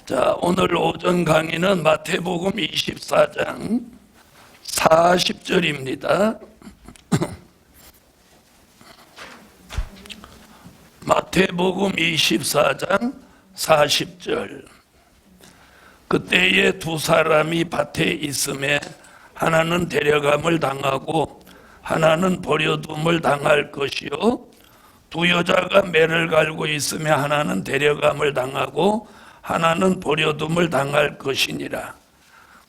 자, 오늘 오전 강의는 마태복음 24장 40절입니다. 마태복음 24장 40절. 그때에 두 사람이 밭에 있음에 하나는 데려감을 당하고 하나는 버려둠을 당할 것이요, 두 여자가 매를 갈고 있음에 하나는 데려감을 당하고 하나는 버려둠을 당할 것이니라.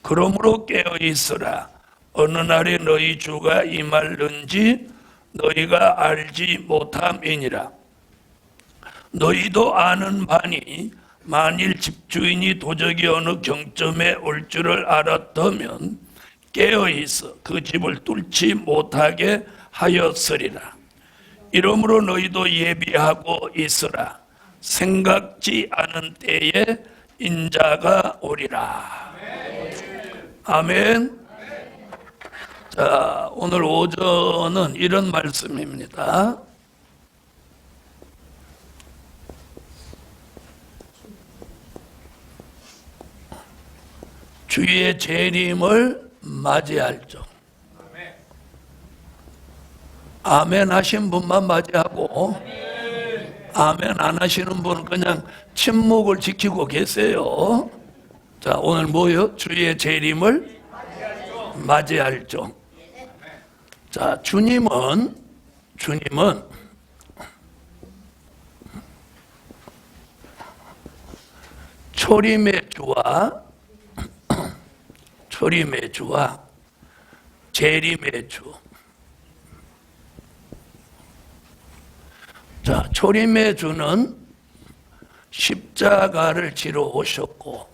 그러므로 깨어 있으라. 어느 날에 너희 주가 임할는지 너희가 알지 못함이니라. 너희도 아는 바니 만일 집주인이 도적이 어느 경점에 올 줄을 알았다면 깨어 있어 그 집을 뚫지 못하게 하였으리라. 이러므로 너희도 예비하고 있으라. 생각지 않은 때에 인자가 오리라. 아멘. 자, 오늘 오전은 이런 말씀입니다. 주의 재림을 맞이할 적. 아멘 하신 분만 맞이하고, 아멘 안 하시는 분은 그냥 침묵을 지키고 계세요. 자, 오늘 뭐요? 주의 재림을 맞이할 종. 자, 주님은 초림의 주와 재림의 주. 자, 초림의 주는 십자가를 지러 오셨고,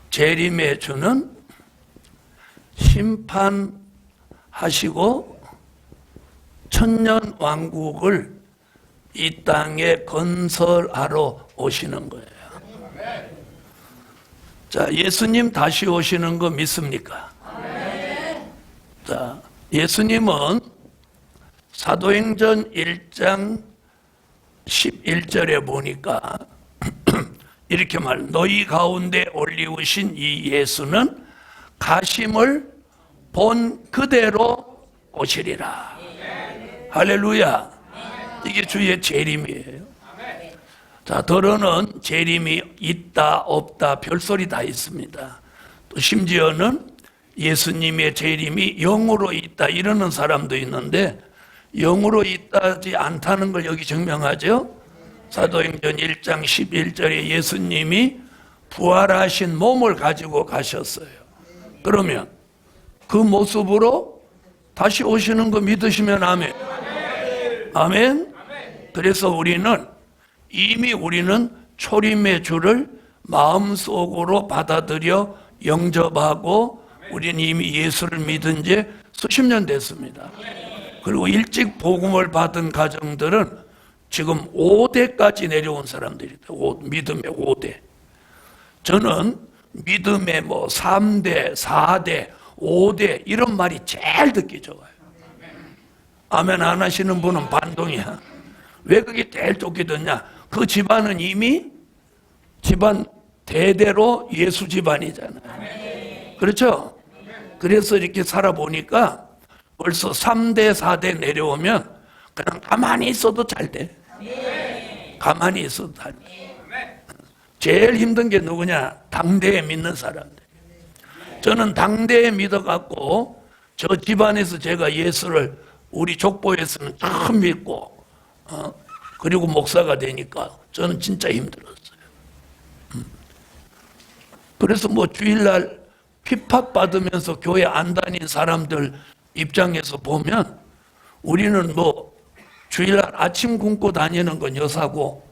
재림의 주는 심판하시고 천년 왕국을 이 땅에 건설하러 오시는 거예요. 자, 예수님 다시 오시는 거 믿습니까? 자, 예수님은 사도행전 1장 11절에 보니까 이렇게 너희 가운데 올리우신 이 예수는 가심을 본 그대로 오시리라. 할렐루야. 이게 주의 재림이에요. 자, 더러는 재림이 있다 없다 별소리 다 있습니다. 또 심지어는 예수님의 재림이 영으로 있다 이러는 사람도 있는데, 영으로 있다지 않다는 걸 여기 증명하죠. 사도행전 1장 11절에 예수님이 부활하신 몸을 가지고 가셨어요. 그러면 그 모습으로 다시 오시는 거 믿으시면 아멘. 아멘. 그래서 우리는 초림의 주를 마음속으로 받아들여 영접하고 우리는 이미 예수를 믿은 지 수십 년 됐습니다. 그리고 일찍 복음을 받은 가정들은 지금 5대까지 내려온 사람들이다. 믿음의 5대. 저는 믿음의 3대, 4대, 5대 이런 말이 제일 듣기 좋아요. 아멘 안 하시는 분은 반동이야. 왜 그게 제일 좋게 듣냐? 그 집안은 이미 집안 대대로 예수 집안이잖아요. 그렇죠? 그래서 이렇게 살아보니까 벌써 3대, 4대 내려오면 그냥 가만히 있어도 잘 돼. 가만히 있어도 잘 돼. 제일 힘든 게 누구냐? 당대에 믿는 사람들. 저는 당대에 믿어갖고 저 집안에서 제가 예수를 우리 족보에서는 처음 믿고 그리고 목사가 되니까 저는 진짜 힘들었어요. 그래서 주일날 핍박받으면서 교회 안 다닌 사람들 입장에서 보면 우리는 주일날 아침 굶고 다니는 건 여사고,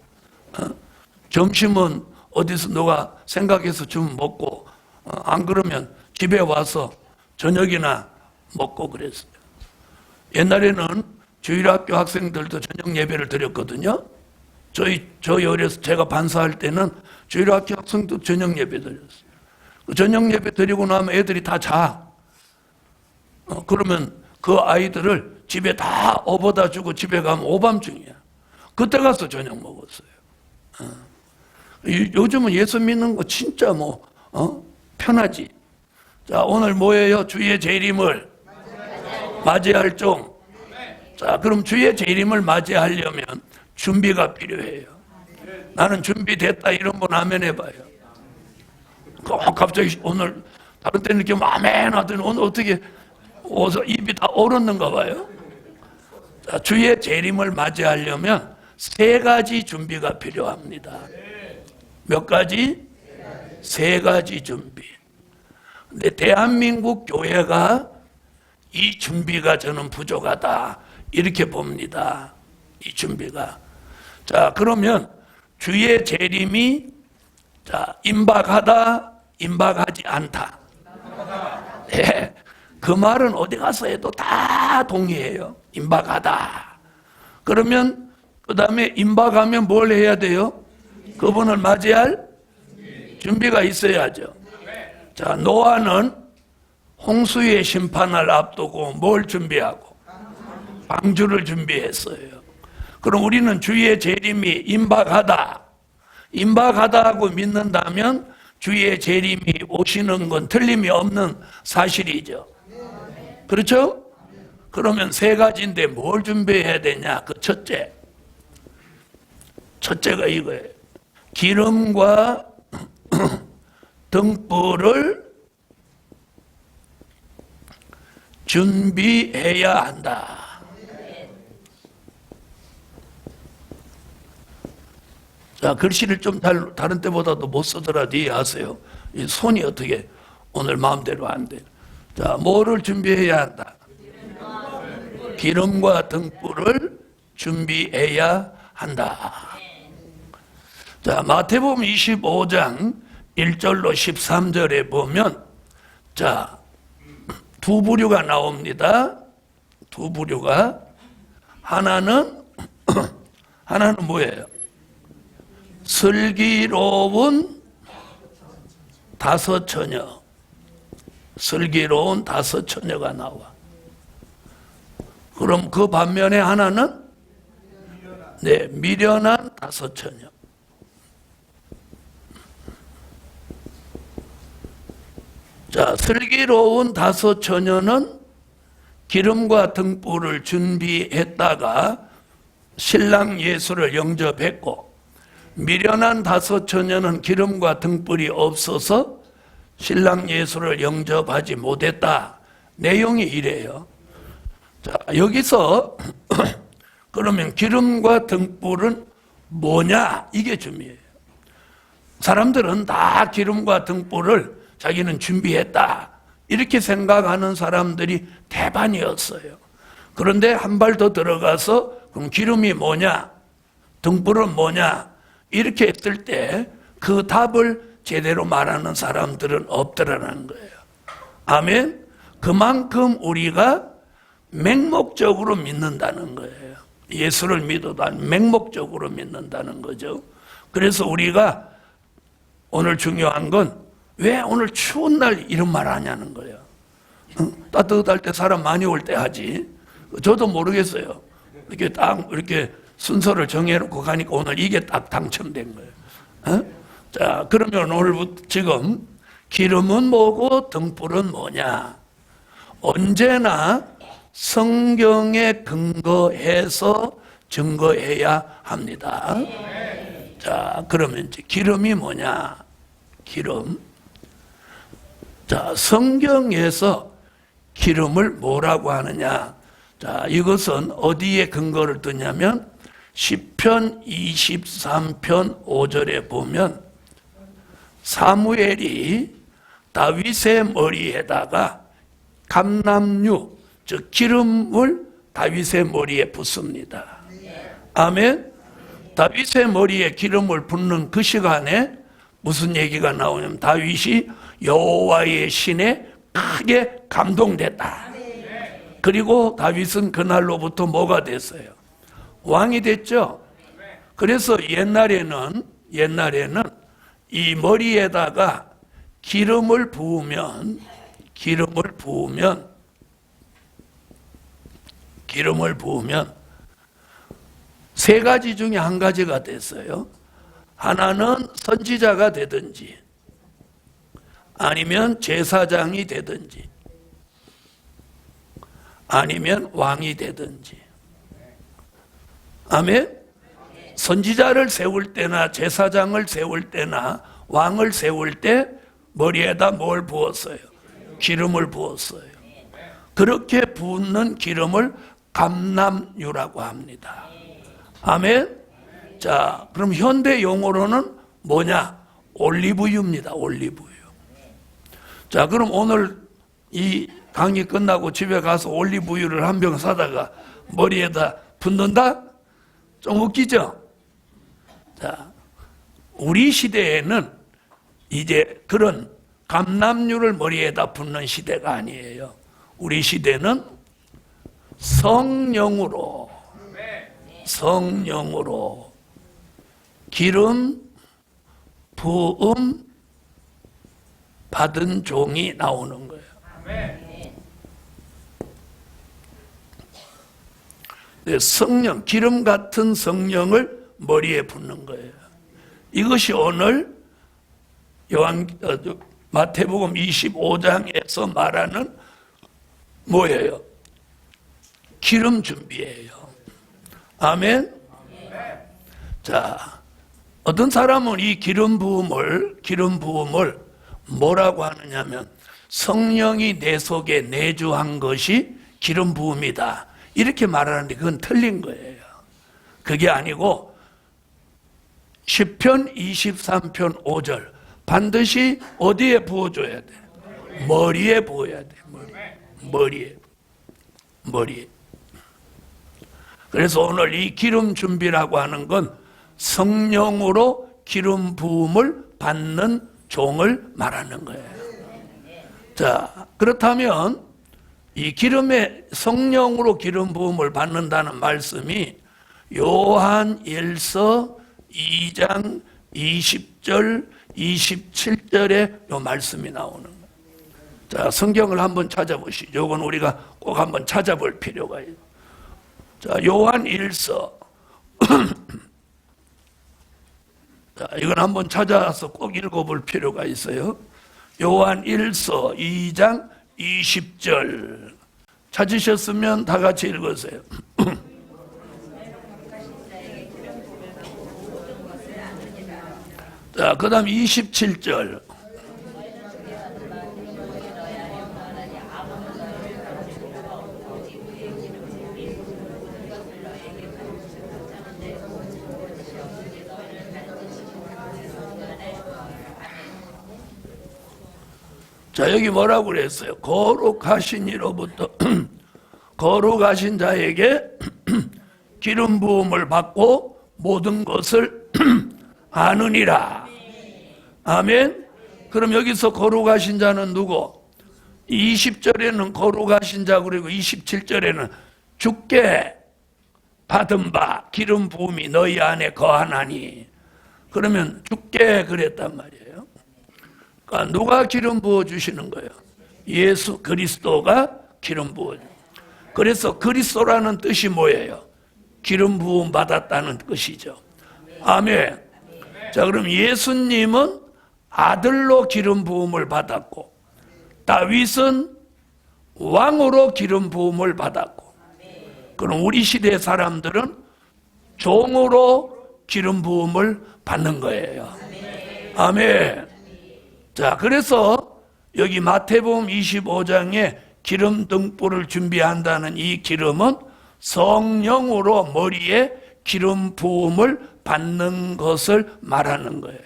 점심은 어디서 누가 생각해서 좀 먹고, 안 그러면 집에 와서 저녁이나 먹고 그랬어요. 옛날에는 주일학교 학생들도 저녁 예배를 드렸거든요. 저희 어려서 제가 반사할 때는 주일학교 학생도 저녁 예배 드렸어요. 저녁 예배 드리고 나면 애들이 다 자. 그러면 그 아이들을 집에 다 업어다 주고 집에 가면 오밤중이야. 그때 가서 저녁 먹었어요. 요즘은 예수 믿는 거 진짜 편하지. 자, 오늘 뭐예요? 주의 재림을 맞이할 종. 자, 그럼 주의 재림을 맞이하려면 준비가 필요해요. 나는 준비됐다 이런 분 아멘 해봐요. 갑자기 오늘 다른 때는 이렇게 아멘 하더니 오늘 어떻게 입이 다 얼었는가 봐요. 자, 주의 재림을 맞이하려면 세 가지 준비가 필요합니다. 몇 가지? 세 가지 준비. 근데 대한민국 교회가 이 준비가 저는 부족하다 이렇게 봅니다. 이 준비가. 자, 그러면 주의 재림이 임박하다, 임박하지 않다. 네, 그 말은 어디 가서 해도 다 동의해요. 임박하다. 그러면 그 다음에 임박하면 뭘 해야 돼요? 그분을 맞이할 준비가 있어야죠. 자, 노아는 홍수의 심판을 앞두고 뭘 준비하고? 방주를 준비했어요. 그럼 우리는 주의 재림이 임박하다 하고 믿는다면 주의 재림이 오시는 건 틀림이 없는 사실이죠. 그렇죠? 그러면 세 가지인데 뭘 준비해야 되냐? 그 첫째가 이거예요. 기름과 등불을 준비해야 한다. 자, 글씨를 좀 다른 때보다도 못 쓰더라도 이해하세요. 이 손이 어떻게 오늘 마음대로 안 돼. 자, 뭐를 준비해야 한다? 기름과 등불을 준비해야 한다. 자, 마태복음 25장 1절로 13절에 보면 자, 두 부류가 나옵니다. 두 부류가. 하나는 뭐예요? 슬기로운 다섯 처녀. 슬기로운 다섯 처녀가 나와. 그럼 그 반면에 하나는 미련한 다섯 처녀. 자, 슬기로운 다섯 처녀는 기름과 등불을 준비했다가 신랑 예수를 영접했고, 미련한 다섯 처녀는 기름과 등불이 없어서 신랑 예수를 영접하지 못했다. 내용이 이래요. 자, 여기서 그러면 기름과 등불은 뭐냐? 이게 중요해요. 사람들은 다 기름과 등불을 자기는 준비했다 이렇게 생각하는 사람들이 대반이었어요. 그런데 한 발 더 들어가서 그럼 기름이 뭐냐? 등불은 뭐냐? 이렇게 했을 때 그 답을 제대로 말하는 사람들은 없더라는 거예요. 아멘. 그만큼 우리가 맹목적으로 믿는다는 거예요. 예수를 믿어도 맹목적으로 믿는다는 거죠. 그래서 우리가 오늘 중요한 건 왜 오늘 추운 날 이런 말 하냐는 거예요. 따뜻할 때 사람 많이 올 때 하지. 저도 모르겠어요. 이렇게 딱 이렇게 순서를 정해놓고 가니까 오늘 이게 딱 당첨된 거예요. 자, 그러면 오늘부터 지금 기름은 뭐고 등불은 뭐냐? 언제나 성경에 근거해서 증거해야 합니다. 자, 그러면 이제 기름이 뭐냐? 기름. 자, 성경에서 기름을 뭐라고 하느냐? 자, 이것은 어디에 근거를 두냐면 시편 23편 5절에 보면 사무엘이 다윗의 머리에다가 감람류, 즉 기름을 다윗의 머리에 붓습니다. 아멘. 다윗의 머리에 기름을 붓는 그 시간에 무슨 얘기가 나오냐면 다윗이 여호와의 신에 크게 감동됐다. 그리고 다윗은 그날로부터 뭐가 됐어요? 왕이 됐죠. 그래서 옛날에는 이 머리에다가 기름을 부으면 세 가지 중에 한 가지가 됐어요. 하나는 선지자가 되든지 아니면 제사장이 되든지 아니면 왕이 되든지. 아멘? 선지자를 세울 때나 제사장을 세울 때나 왕을 세울 때 머리에다 뭘 부었어요? 기름을 부었어요. 그렇게 붓는 기름을 감람유라고 합니다. 아멘? 자, 그럼 현대 용어로는 뭐냐? 올리브유입니다. 올리브유. 자, 그럼 오늘 이 강의 끝나고 집에 가서 올리브유를 한 병 사다가 머리에다 붓는다? 좀 웃기죠? 자, 우리 시대에는 이제 그런 감람유를 머리에다 붓는 시대가 아니에요. 우리 시대는 성령으로 기름 부음 받은 종이 나오는 거예요. 성령, 기름 같은 성령을 머리에 붓는 거예요. 이것이 오늘 마태복음 25장에서 말하는 뭐예요? 기름 준비예요. 아멘? 자, 어떤 사람은 이 기름 부음을 뭐라고 하느냐면 성령이 내 속에 내주한 것이 기름 부음이다. 이렇게 말하는데 그건 틀린 거예요. 그게 아니고 시편 23편 5절 반드시 어디에 부어줘야 돼? 머리에 부어야 돼. 머리에. 그래서 오늘 이 기름 준비라고 하는 건 성령으로 기름 부음을 받는 종을 말하는 거예요. 자, 그렇다면 이 기름에 성령으로 기름 부음을 받는다는 말씀이 요한 1서 2장 20절 27절에 요 말씀이 나오는 거예요. 자, 성경을 한번 찾아보시죠. 이건 우리가 꼭 한번 찾아볼 필요가 있어요. 자, 요한 1서 자, 이건 한번 찾아서 꼭 읽어볼 필요가 있어요. 요한 1서 2장 20절 찾으셨으면 다 같이 읽으세요. 자, 그 다음 27절. 자, 여기 뭐라고 그랬어요? 거룩하신 이로부터 거룩하신 자에게 기름 부음을 받고 모든 것을 아느니라. 아멘. 그럼 여기서 거룩하신 자는 누구? 20절에는 거룩하신 자, 그리고 27절에는 주께 받은 바 기름 부음이 너희 안에 거하나니. 그러면 주께 그랬단 말이에요. 그러니까 누가 기름 부어 주시는 거예요? 예수 그리스도가 기름 부어 주. 그래서 그리스도라는 뜻이 뭐예요? 기름 부음 받았다는 뜻이죠. 아멘. 자, 그럼 예수님은 아들로 기름 부음을 받았고 다윗은 왕으로 기름 부음을 받았고, 그럼 우리 시대 사람들은 종으로 기름 부음을 받는 거예요. 아멘. 자, 그래서 여기 마태복음 25장에 기름 등불을 준비한다는 이 기름은 성령으로 머리에 기름 부음을 받는 것을 말하는 거예요.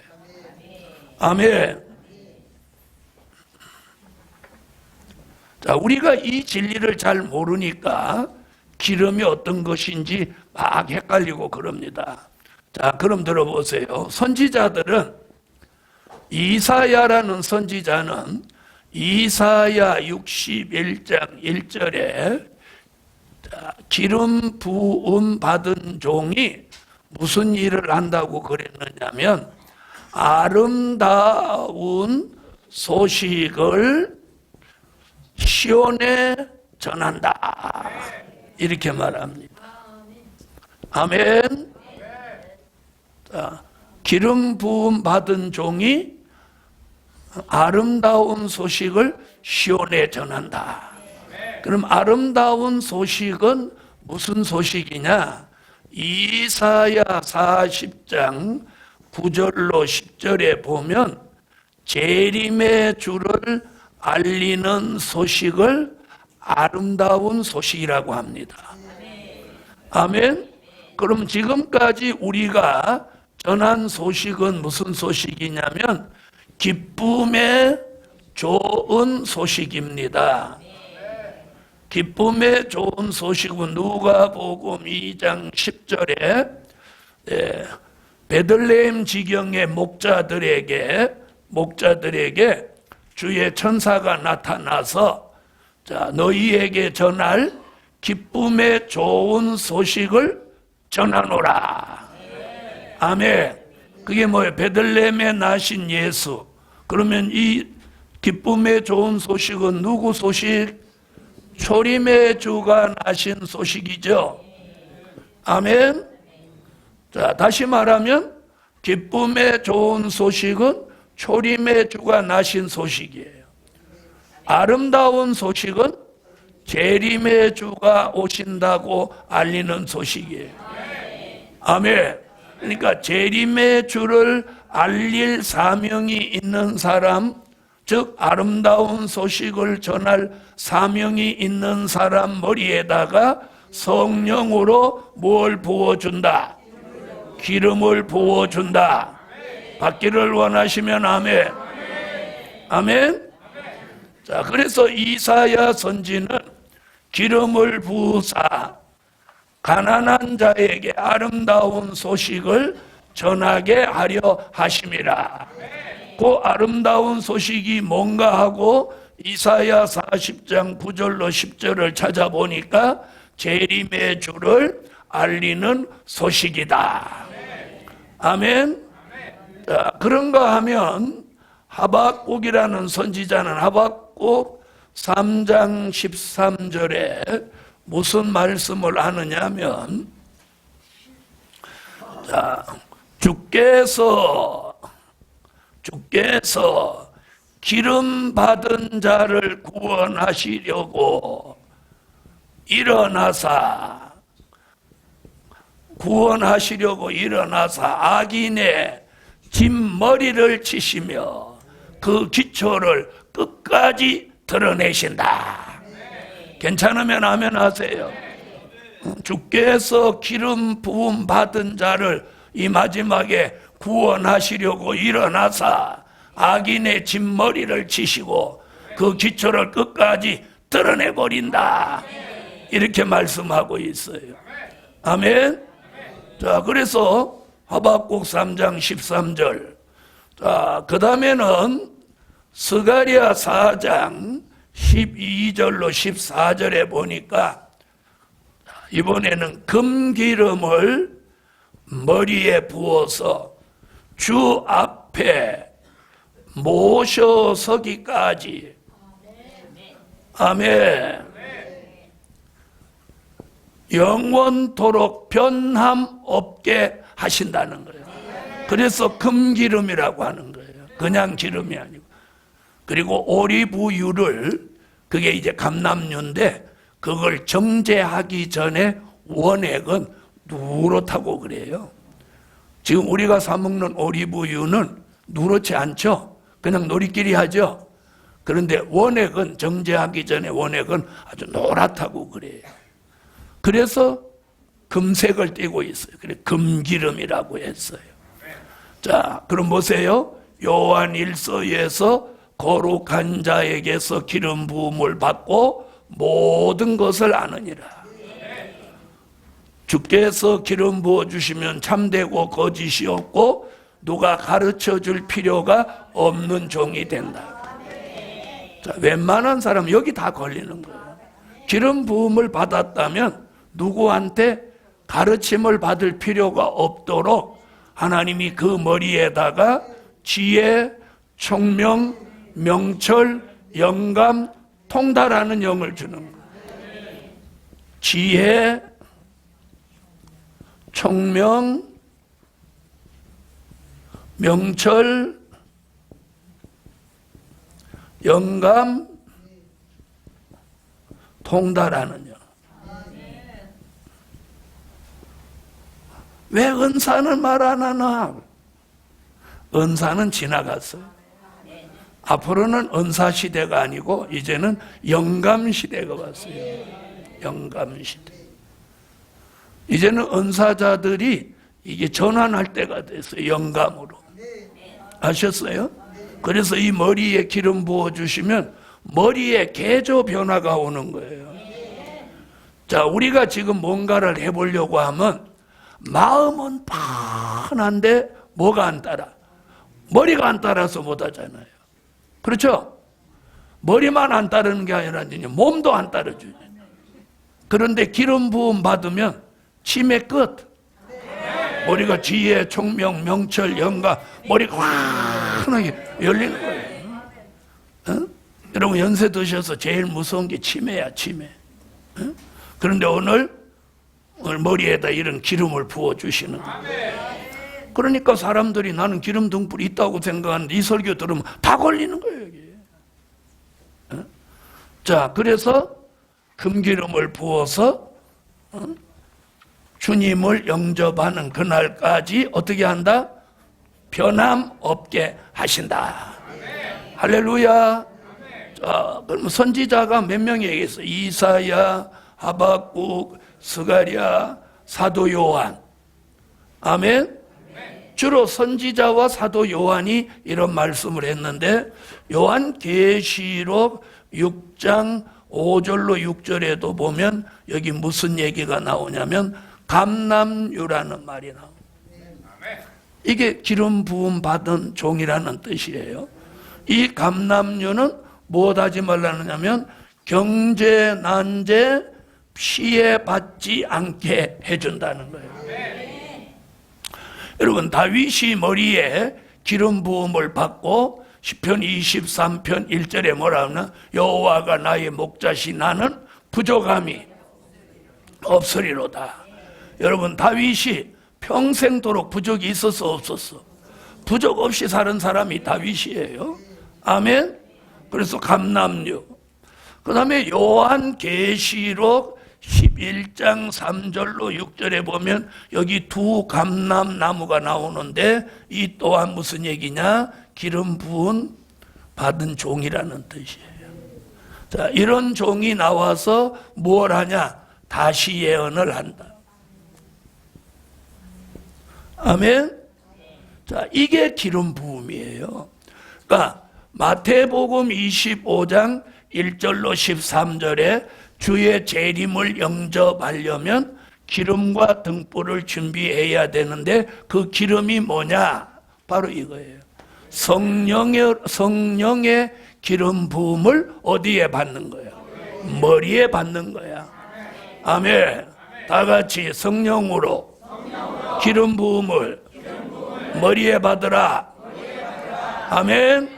아멘. 자, 우리가 이 진리를 잘 모르니까 기름이 어떤 것인지 막 헷갈리고 그럽니다. 자, 그럼 들어보세요. 선지자들은 이사야라는 선지자는 이사야 61장 1절에 기름 부음 받은 종이 무슨 일을 한다고 그랬느냐면 아름다운 소식을 시온에 전한다. 이렇게 말합니다. 아멘. 자, 기름 부음 받은 종이 아름다운 소식을 시온에 전한다. 그럼 아름다운 소식은 무슨 소식이냐? 이사야 40장 9절로 10절에 보면 재림의 주를 알리는 소식을 아름다운 소식이라고 합니다. 아멘. 그럼 지금까지 우리가 전한 소식은 무슨 소식이냐면 기쁨의 좋은 소식입니다. 기쁨의 좋은 소식은 누가복음 2장 10절에 베들레헴 지경의 목자들에게 주의 천사가 나타나서 너희에게 전할 기쁨의 좋은 소식을 전하노라. 아멘. 그게 뭐예요? 베들레헴에 나신 예수. 그러면 이 기쁨의 좋은 소식은 누구 소식? 초림의 주가 나신 소식이죠. 아멘. 자, 다시 말하면 기쁨의 좋은 소식은 초림의 주가 나신 소식이에요. 아름다운 소식은 재림의 주가 오신다고 알리는 소식이에요. 아멘. 그러니까 재림의 주를 알릴 사명이 있는 사람, 즉 아름다운 소식을 전할 사명이 있는 사람 머리에다가 성령으로 뭘 부어준다? 기름을 부어준다. 받기를 원하시면 아멘. 아멘. 자, 그래서 이사야 선지는 기름을 부으사 가난한 자에게 아름다운 소식을 전하게 하려 하심이라. 그 아름다운 소식이 뭔가 하고 이사야 40장 9절로 10절을 찾아보니까 재림의 주를 알리는 소식이다. 아멘. 자, 그런가 하면 하박국이라는 선지자는 하박국 3장 13절에 무슨 말씀을 하느냐면, 자, 주께서 기름 받은 자를 구원하시려고 일어나사 악인의 진머리를 치시며 그 기초를 끝까지 드러내신다. 괜찮으면 아멘 하세요. 주께서 기름 부음 받은 자를 이 마지막에 구원하시려고 일어나사 악인의 진머리를 치시고 그 기초를 끝까지 드러내버린다. 이렇게 말씀하고 있어요. 아멘. 자, 그래서 하박국 3장 13절. 자, 그 다음에는 스가랴 4장 12절로 14절에 보니까 이번에는 금기름을 머리에 부어서 주 앞에 모셔서기까지. 아멘. 영원토록 변함 없게 하신다는 거예요. 그래서 금기름이라고 하는 거예요. 그냥 기름이 아니고. 그리고 오리브유를, 그게 이제 감람유인데 그걸 정제하기 전에 원액은 누렇다고 그래요. 지금 우리가 사 먹는 오리브유는 누렇지 않죠. 그냥 노리끼리 하죠. 그런데 원액은, 정제하기 전에 원액은 아주 노랗다고 그래요. 그래서 금색을 띠고 있어요. 그래 금기름이라고 했어요. 자, 그럼 보세요. 요한 1서에서 거룩한 자에게서 기름 부음을 받고 모든 것을 아느니라. 주께서 기름 부어주시면 참되고 거짓이 없고 누가 가르쳐줄 필요가 없는 종이 된다. 자, 웬만한 사람 여기 다 걸리는 거예요. 기름 부음을 받았다면 누구한테 가르침을 받을 필요가 없도록 하나님이 그 머리에다가 지혜, 총명, 명철, 영감, 통달하는 영을 주는 거예요. 지혜, 총명, 명철, 영감, 통달하느냐. 왜 은사는 말 안 하나? 은사는 지나갔어요. 앞으로는 은사 시대가 아니고 이제는 영감 시대가 왔어요. 영감 시대. 이제는 은사자들이 이게 전환할 때가 됐어요. 영감으로. 아셨어요? 그래서 이 머리에 기름 부어주시면 머리에 개조 변화가 오는 거예요. 자, 우리가 지금 뭔가를 해보려고 하면 마음은 편한데 뭐가 안 따라? 머리가 안 따라서 못 하잖아요. 그렇죠? 머리만 안 따르는 게 아니라 몸도 안 따라주죠. 그런데 기름 부음 받으면 치매 끝. 머리가 지혜, 총명, 명철, 영감, 머리가 환하게 열리는 거예요. 어? 여러분 연세 드셔서 제일 무서운 게 치매야, 치매. 어? 그런데 오늘 머리에다 이런 기름을 부어주시는 거예요. 그러니까 사람들이 나는 기름 등불이 있다고 생각하는데 이 설교 들으면 다 걸리는 거예요, 여기. 어? 자, 그래서 금기름을 부어서 주님을 영접하는 그날까지 어떻게 한다? 변함없게 하신다. 할렐루야. 자, 그럼 선지자가 몇 명이 있어요? 이사야, 하박국, 스가랴, 사도 요한. 아멘. 주로 선지자와 사도 요한이 이런 말씀을 했는데 요한계시록 6장 5절로 6절에도 보면 여기 무슨 얘기가 나오냐면 감람유라는 말이 나옵니다. 이게 기름 부음 받은 종이라는 뜻이에요. 이 감람유는 무엇하지 말라느냐면 경제 난제 피해받지 않게 해준다는 거예요. 여러분 다윗이 머리에 기름 부음을 받고 시편 23편 1절에 뭐라 하나? 여호와가 나의 목자시 나는 부족함이 없으리로다. 여러분 다윗이 평생도록 부족이 있었어 없었어? 부족 없이 사는 사람이 다윗이에요. 아멘. 그래서 감람유. 그 다음에 요한계시록 11장 3절로 6절에 보면 여기 두 감람나무가 나오는데 이 또한 무슨 얘기냐? 기름 부은 받은 종이라는 뜻이에요. 자, 이런 종이 나와서 뭘 하냐? 다시 예언을 한다. 아멘. 자, 이게 기름 부음이에요. 그러니까 마태복음 25장 1절로 13절에 주의 재림을 영접하려면 기름과 등불을 준비해야 되는데 그 기름이 뭐냐? 바로 이거예요. 성령의 기름 부음을 어디에 받는 거야? 머리에 받는 거야. 아멘. 다 같이 성령으로 기름 부음을 머리에 받으라. 아멘.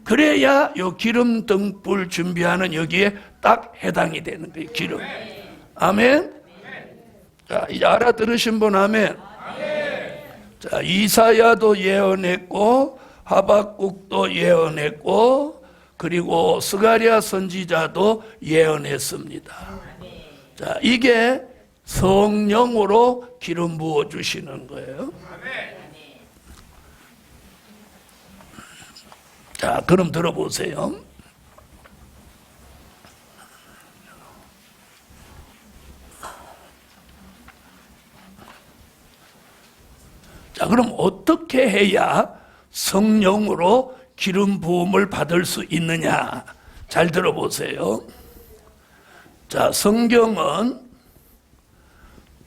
그래야 요 기름 등불 준비하는 여기에 딱 해당이 되는 거예요. 기름. 아멘. 자, 이제 알아들으신 분 아멘. 자, 이사야도 예언했고 하박국도 예언했고 그리고 스가랴 선지자도 예언했습니다. 자, 이게 성령으로 기름 부어 주시는 거예요. 자, 그럼 들어보세요. 자, 그럼 어떻게 해야 성령으로 기름 부음을 받을 수 있느냐? 잘 들어보세요. 자, 성경은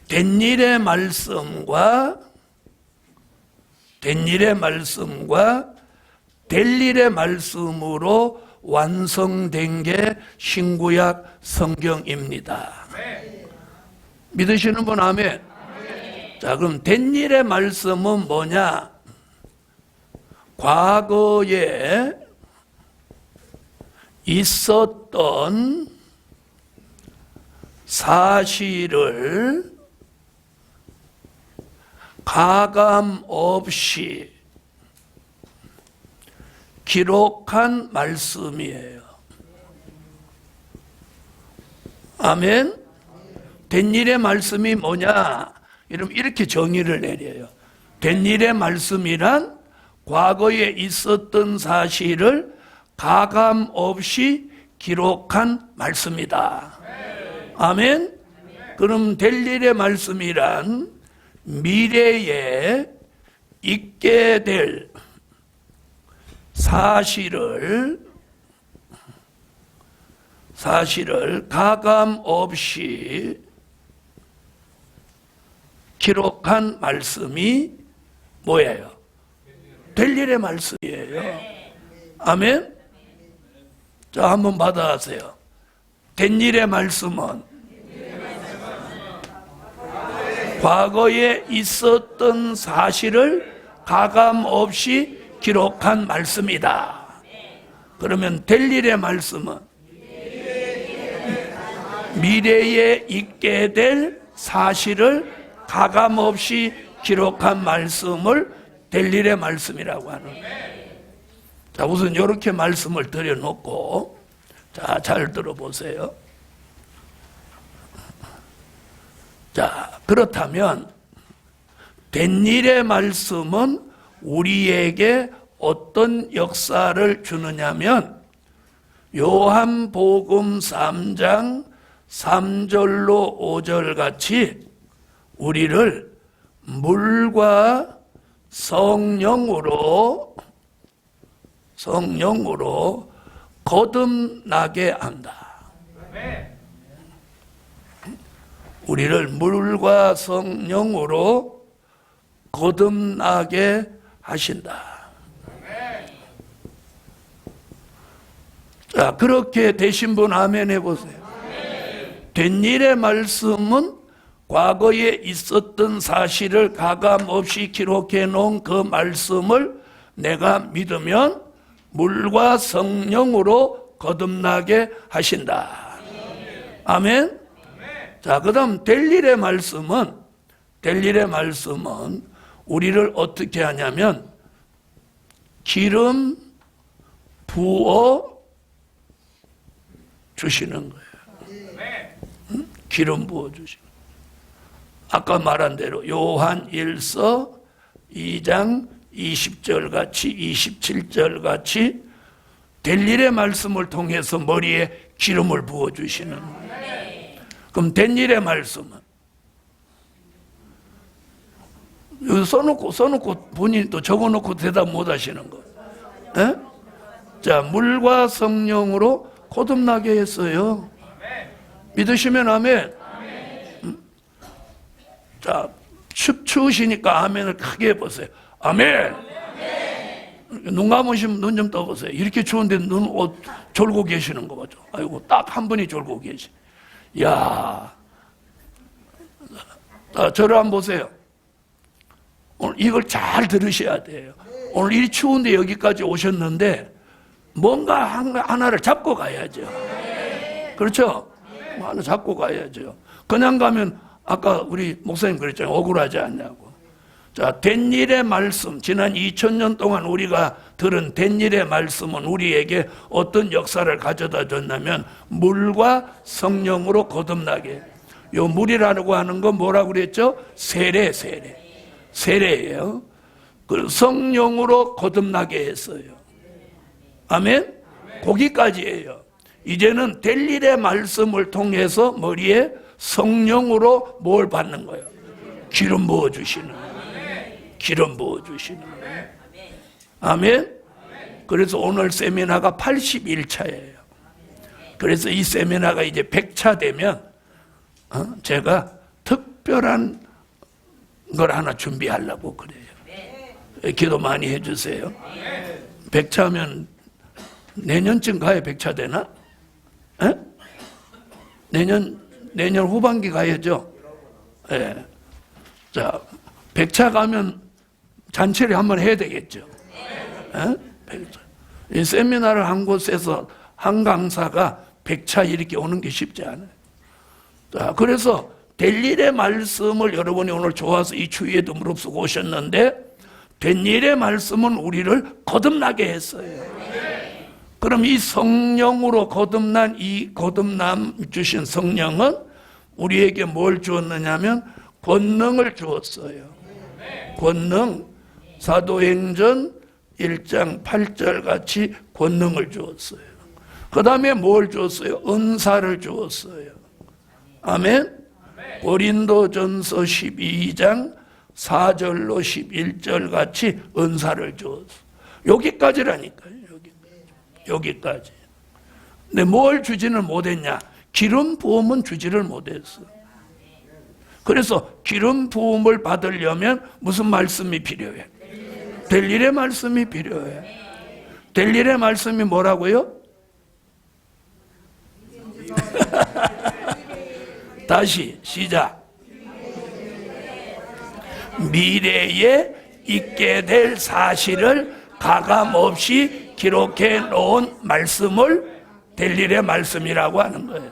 된 일의 말씀과 될 일의 말씀으로 완성된 게 신구약 성경입니다. 믿으시는 분 아멘. 자, 그럼 된 일의 말씀은 뭐냐? 과거에 있었던 사실을 가감 없이 기록한 말씀이에요. 아멘. 된 일의 말씀이 뭐냐? 이렇게 정의를 내려요. 된 일의 말씀이란 과거에 있었던 사실을 가감 없이 기록한 말씀이다. 아멘. 그럼 될 일의 말씀이란 미래에 있게 될 사실을 가감 없이 기록한 말씀이 뭐예요? 될 일의 말씀이에요. 아멘. 자, 한번 받아하세요. 된 일의 말씀은 과거에 있었던 사실을 가감 없이 기록한 말씀이다. 그러면 될 일의 말씀은 미래에 있게 될 사실을 가감 없이 기록한 말씀을 될 일의 말씀이라고 하는 거예요. 자, 우선 이렇게 말씀을 드려놓고, 자, 잘 들어보세요. 자, 그렇다면 된 일의 말씀은 우리에게 어떤 역사를 주느냐면 요한복음 3장 3절로 5절 같이 우리를 물과 성령으로 거듭나게 한다. 우리를 물과 성령으로 거듭나게 하신다. 자, 그렇게 되신 분 아멘 해보세요. 된 일의 말씀은 과거에 있었던 사실을 가감 없이 기록해 놓은 그 말씀을 내가 믿으면 물과 성령으로 거듭나게 하신다. 아멘. 자, 그 다음 될 일의 말씀은 우리를 어떻게 하냐면 기름 부어 주시는 거예요. 기름 부어 주시는 거예요. 아까 말한 대로 요한 1서 2장 20절 같이 27절 같이 될 일의 말씀을 통해서 머리에 기름을 부어 주시는 거예요. 그럼 된 일의 말씀은 여기 써놓고 본인이 또 적어놓고 대답 못 하시는 거. 에? 자, 물과 성령으로 거듭나게 했어요. 믿으시면 아멘. 자, 추우시니까 아멘을 크게 해보세요. 아멘. 눈 감으시면 눈 좀 떠보세요. 이렇게 추운데 눈 옷 졸고 계시는 거 보죠. 아이고, 딱 한 분이 졸고 계시. 야, 저를 한번 보세요. 오늘 이걸 잘 들으셔야 돼요. 오늘 이 추운데 여기까지 오셨는데 뭔가 하나를 잡고 가야죠. 그렇죠? 하나 잡고 가야죠. 그냥 가면 아까 우리 목사님 그랬잖아요. 억울하지 않냐고. 자, 된 일의 말씀, 지난 2000년 동안 우리가 들은 된 일의 말씀은 우리에게 어떤 역사를 가져다 줬냐면 물과 성령으로 거듭나게. 요 물이라고 하는 건 뭐라고 그랬죠? 세례예요. 그 성령으로 거듭나게 했어요. 아멘? 거기까지예요. 이제는 될 일의 말씀을 통해서 머리에 성령으로 뭘 받는 거예요? 기름 부어주시는 거예요. 기름 부어주시는 거예요. 아멘? 그래서 오늘 세미나가 81차예요. 그래서 이 세미나가 이제 100차 되면 제가 특별한 걸 하나 준비하려고 그래요. 기도 많이 해주세요. 100차면 내년쯤 가야 100차 되나? 에? 내년 후반기 가야죠. 예. 자, 100차 가면 잔치를 한번 해야 되겠죠. 예? 이 세미나를 한 곳에서 한 강사가 100차 이렇게 오는 게 쉽지 않아요. 자, 그래서 될 일의 말씀을 여러분이 오늘 좋아서 이 추위에도 무릅쓰고 오셨는데, 된 일의 말씀은 우리를 거듭나게 했어요. 그럼 이 성령으로 거듭난 이 거듭남 주신 성령은 우리에게 뭘 주었느냐면 권능을 주었어요. 권능, 사도행전 1장 8절 같이 권능을 주었어요. 그 다음에 뭘 주었어요? 은사를 주었어요. 아멘. 고린도전서 12장 4절로 11절 같이 은사를 주었어요. 여기까지라니까요. 여기까지. 근데 뭘 주지는 못했냐? 기름 부음은 주지를 못했어. 그래서 기름 부음을 받으려면 무슨 말씀이 필요해? 될 일의 말씀이 필요해. 될 일의 말씀이 뭐라고요? 다시 시작. 미래에 있게 될 사실을 가감없이 기록해 놓은 말씀을 될 일의 말씀이라고 하는 거예요.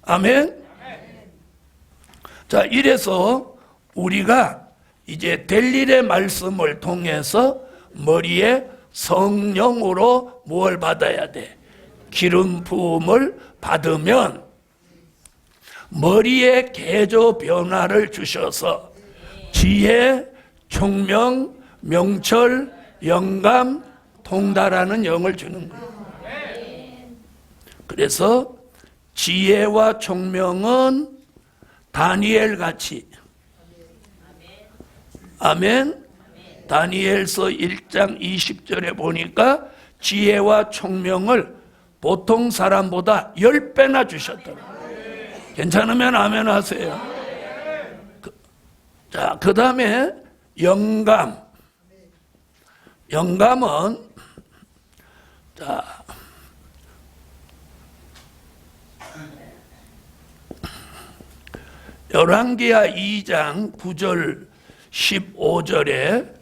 아멘. 자, 이래서 우리가 이제 될 일의 말씀을 통해서 머리에 성령으로 무엇을 받아야 돼? 기름 부음을 받으면 머리에 개조 변화를 주셔서 지혜, 총명, 명철, 영감, 통달하는 영을 주는 거예요. 그래서 지혜와 총명은 다니엘 같이, 아멘. 다니엘서 1장 20절에 보니까 지혜와 총명을 보통 사람보다 10배나 주셨더라고요. 괜찮으면 아멘 하세요. 자, 그 다음에 영감. 영감은, 자, 열왕기하 2장 9절 15절에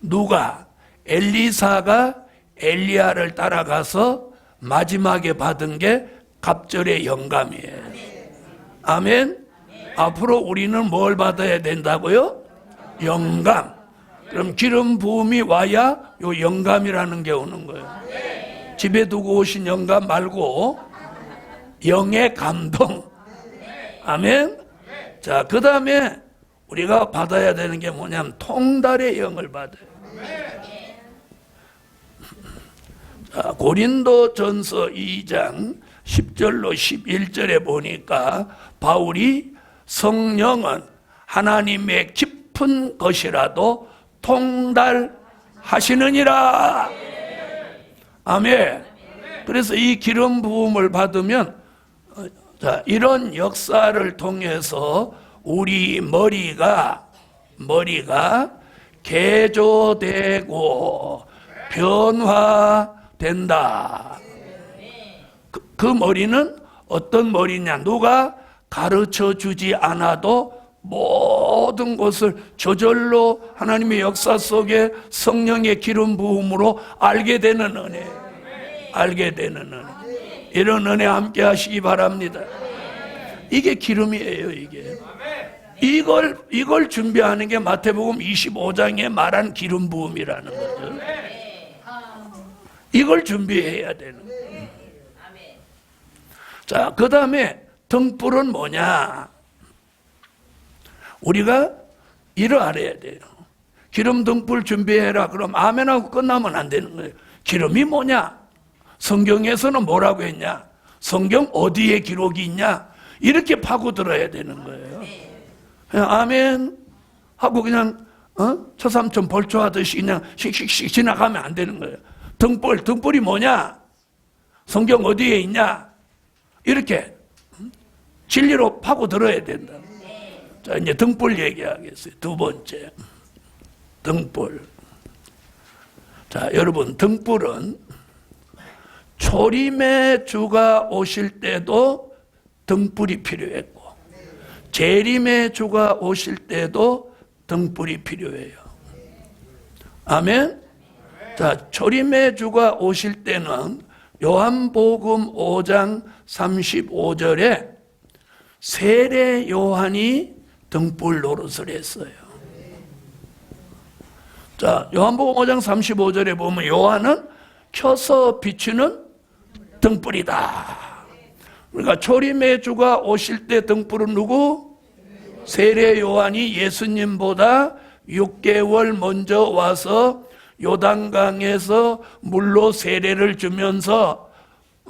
누가 엘리사가 엘리야를 따라가서 마지막에 받은 게 갑절의 영감이에요. 아멘. 앞으로 우리는 뭘 받아야 된다고요? 영감. 그럼 기름 부음이 와야 요 영감이라는 게 오는 거예요. 집에 두고 오신 영감 말고 영의 감동. 아멘. 자, 그 다음에 우리가 받아야 되는 게 뭐냐면 통달의 영을 받아요. 자, 고린도전서 2장 10절로 11절에 보니까 바울이 성령은 하나님의 깊은 것이라도 통달하시느니라. 아멘. 그래서 이 기름 부음을 받으면, 자, 이런 역사를 통해서 우리 머리가 개조되고 변화된다. 그 머리는 어떤 머리냐? 누가 가르쳐 주지 않아도 모든 것을 저절로 하나님의 역사 속에 성령의 기름 부음으로 알게 되는 은혜. 알게 되는 은혜. 이런 은혜 함께 하시기 바랍니다. 이게 기름이에요, 이게. 이걸 준비하는 게 마태복음 25장에 말한 기름 부음이라는 거죠. 이걸 준비해야 되는 거예요. 자, 그 다음에 등불은 뭐냐? 우리가 이를 알아야 돼요. 기름 등불 준비해라. 그럼 아멘하고 끝나면 안 되는 거예요. 기름이 뭐냐? 성경에서는 뭐라고 했냐? 성경 어디에 기록이 있냐? 이렇게 파고들어야 되는 거예요. 그냥 아멘 하고 그냥 초삼촌 벌초하듯이 그냥 씩씩씩 지나가면 안 되는 거예요. 등불이 뭐냐? 성경 어디에 있냐? 이렇게 진리로 파고들어야 된다. 자, 이제 등불 얘기하겠어요. 두 번째, 등불. 자, 여러분, 등불은 초림의 주가 오실 때도 등불이 필요했고, 재림의 주가 오실 때도 등불이 필요해요. 아멘? 자, 초림의 주가 오실 때는 요한복음 5장 35절에 세례 요한이 등불 노릇을 했어요. 자, 요한복음 5장 35절에 보면 요한은 켜서 비추는 등불이다. 그러니까 초림의 주가 오실 때 등불은 누구? 세례 요한이 예수님보다 6개월 먼저 와서 요단강에서 물로 세례를 주면서